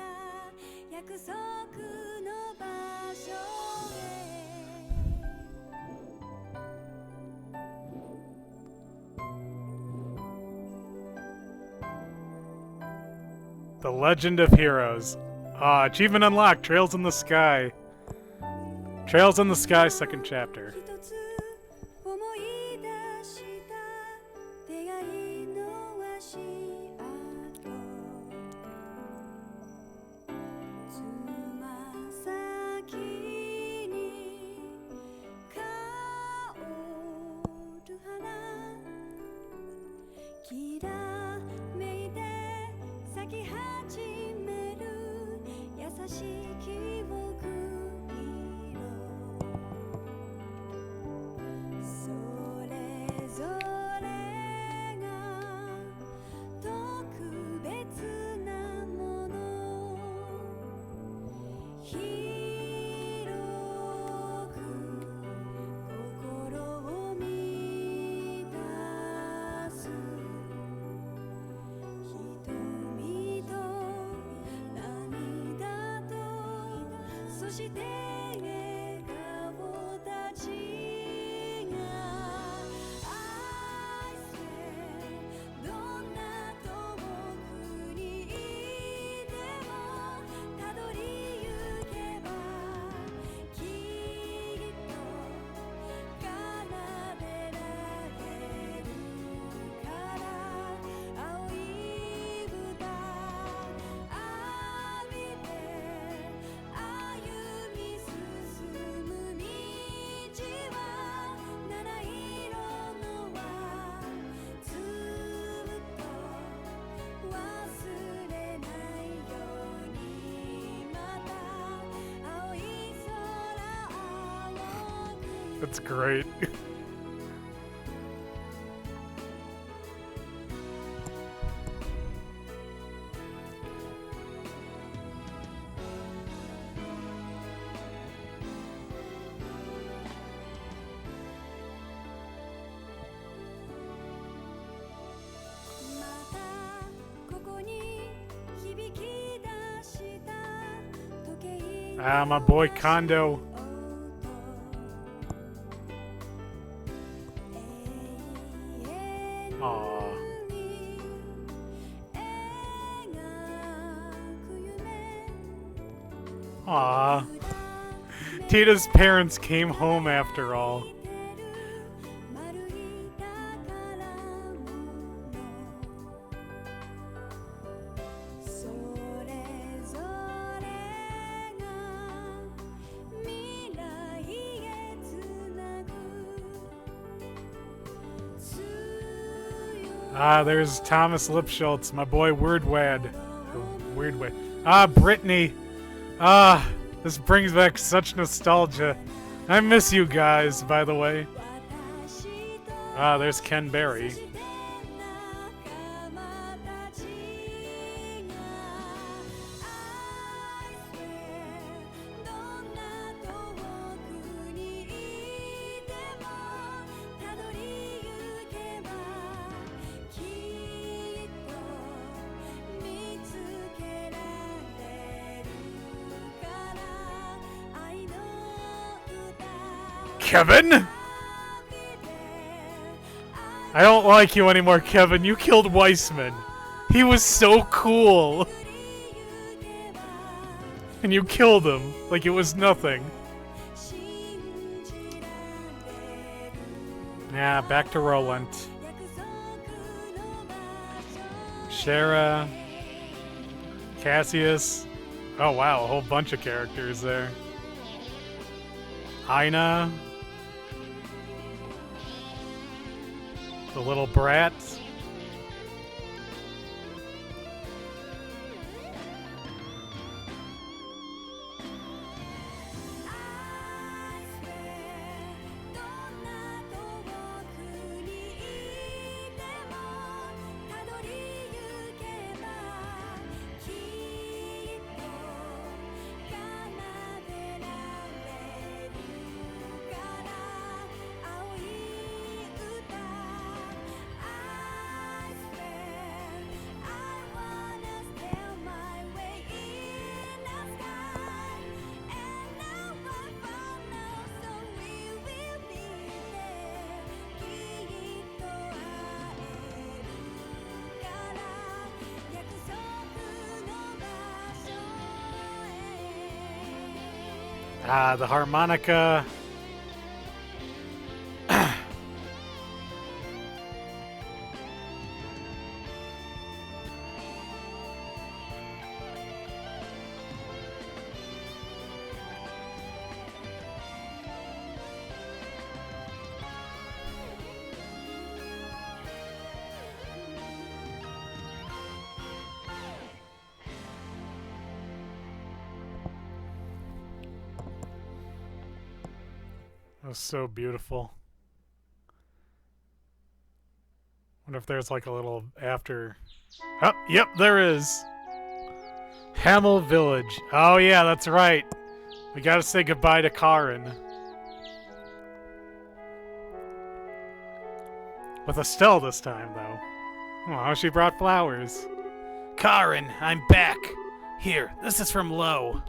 約束の場所へ The Legend of Heroes. Achievement unlocked, Trails in the Sky. Trails in the Sky, second chapter. 一つ思い出した出会いの足跡つま先に香る花きらめいて咲き始める優しい記憶色そして笑顔たちが I swear どんな遠くにいてもたどり行けばきっと奏でられるから青い豚浴びて歩み進む道は七色の輪ずっと忘れないようにまた青い空青く That's great. Ah, my boy Kondo. Aw. Aw. Tita's parents came home after all. Ah, there's Thomas Lipschultz, my boy Weirdwad. Weirdwad. Ah, Brittany. Ah, this brings back such nostalgia. I miss you guys, by the way. Ah, there's Ken Berry. Kevin? I don't like you anymore, Kevin. You killed Weissman. He was so cool. And you killed him like it was nothing. Yeah, back to Roland. Shara. Cassius. Oh wow, a whole bunch of characters there. Aina. The little brat. Ah, the harmonica. That was so beautiful. Wonder if there's like a little after. Oh, yep, there is. Hamel Village. Oh yeah, that's right. We gotta say goodbye to Karin. With Estelle this time, though. Oh, she brought flowers. Karin, I'm back. Here, this is from Lo.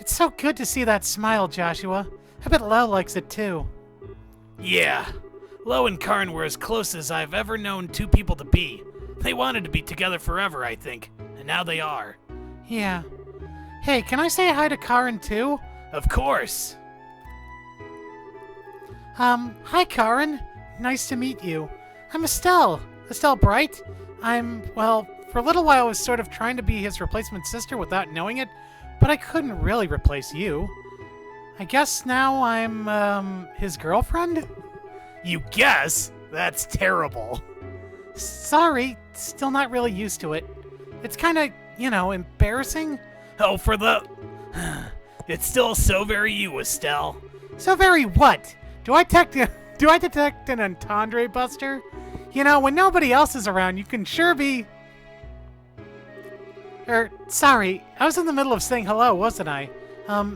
It's so good to see that smile, Joshua. I bet Lo likes it too. Yeah. Lo and Karn were as close as I've ever known two people to be. They wanted to be together forever, I think. And now they are. Yeah. Hey, can I say hi to Karin too? Of course. Hi Karin. Nice to meet you. I'm Estelle. Estelle Bright. Well, for a little while I was sort of trying to be his replacement sister without knowing it, but I couldn't really replace you. I guess now I'm, his girlfriend? You guess? That's terrible. Sorry, still not really used to it. It's kinda, embarrassing. Oh, for the... It's still so very you, Estelle. So very what? Do I detect an entendre buster? When nobody else is around, you can sure be... sorry, I was in the middle of saying hello, wasn't I?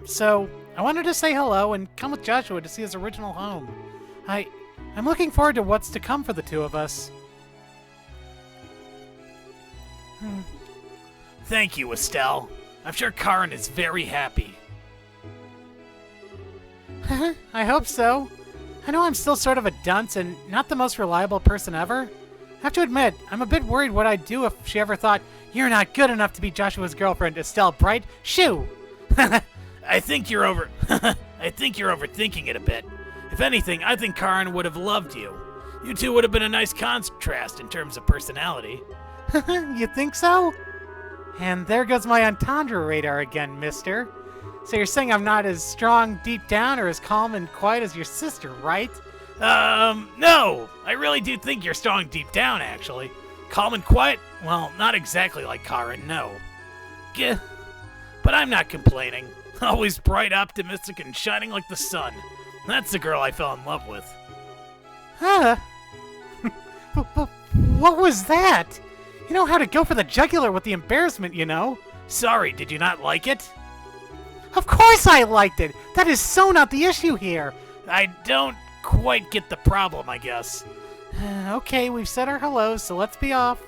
So I wanted to say hello and come with Joshua to see his original home. I'm looking forward to what's to come for the two of us. Thank you, Estelle. I'm sure Karin is very happy. I hope so. I know I'm still sort of a dunce and not the most reliable person ever. I have to admit, I'm a bit worried what I'd do if she ever thought, "You're not good enough to be Joshua's girlfriend, Estelle Bright. Shoo!" I think you're overthinking it a bit. If anything, I think Karin would have loved you. You two would have been a nice contrast in terms of personality. You think so? And there goes my entendre radar again, mister. So you're saying I'm not as strong deep down or as calm and quiet as your sister, right? No. I really do think you're strong deep down, actually. Calm and quiet? Well, not exactly like Karin, no. But I'm not complaining. Always bright, optimistic, and shining like the sun. That's the girl I fell in love with. Huh? What was that? You know how to go for the jugular with the embarrassment, Sorry, did you not like it? Of course I liked it! That is so not the issue here! I don't quite get the problem, I guess. Okay, we've said our hellos, so let's be off.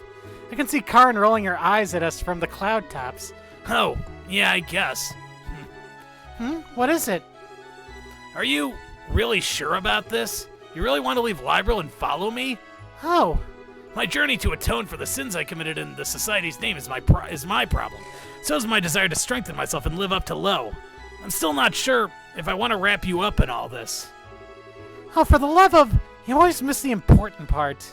I can see Karin rolling her eyes at us from the cloud tops. Oh, yeah, I guess. What is it? Are you really sure about this? You really want to leave Liberal and follow me? Oh. My journey to atone for the sins I committed in the Society's name is my problem. So is my desire to strengthen myself and live up to Lo. I'm still not sure if I want to wrap you up in all this. Oh, for the love of... You always miss the important part.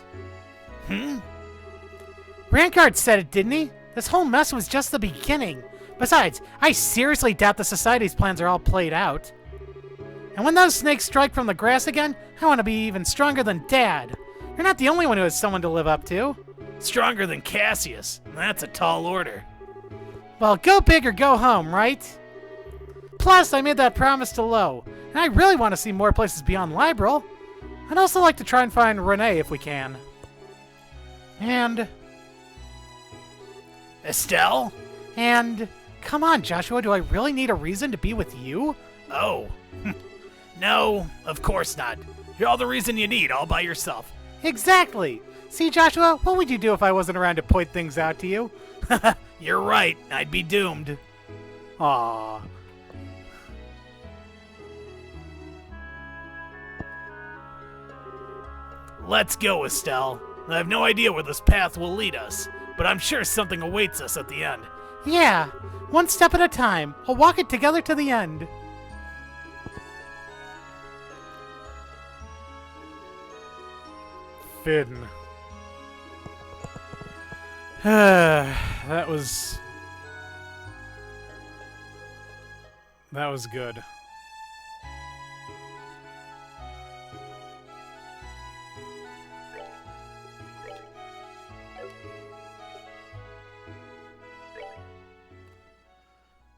Rankard said it, didn't he? This whole mess was just the beginning. Besides, I seriously doubt the Society's plans are all played out. And when those snakes strike from the grass again, I want to be even stronger than Dad. You're not the only one who has someone to live up to. Stronger than Cassius. That's a tall order. Well, go big or go home, right? Plus, I made that promise to Lo, and I really want to see more places beyond Liberal. I'd also like to try and find Renee if we can. And... Estelle? And... Come on, Joshua, do I really need a reason to be with you? Oh. No, of course not. You're all the reason you need, all by yourself. Exactly! See, Joshua, what would you do if I wasn't around to point things out to you? You're right, I'd be doomed. Aww. Let's go, Estelle. I have no idea where this path will lead us, but I'm sure something awaits us at the end. Yeah, one step at a time. We'll walk it together to the end. Finn. That was good.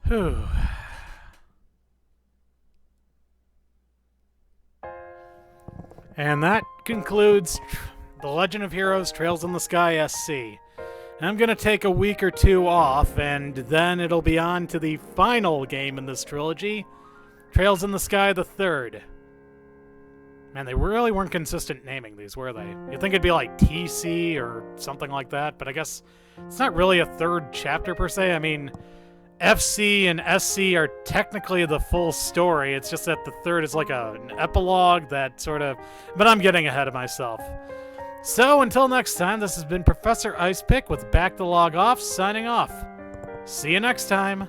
Whew. And that concludes The Legend of Heroes Trails in the Sky SC. I'm going to take a week or two off, and then it'll be on to the final game in this trilogy, Trails in the Sky the Third. Man, they really weren't consistent naming these, were they? You'd think it'd be like TC or something like that, but I guess it's not really a third chapter per se. I mean, FC and SC are technically the full story. It's just that the third is like an epilogue that sort of... But I'm getting ahead of myself. So until next time, this has been Professor Icepick with Back to Log Off, signing off. See you next time.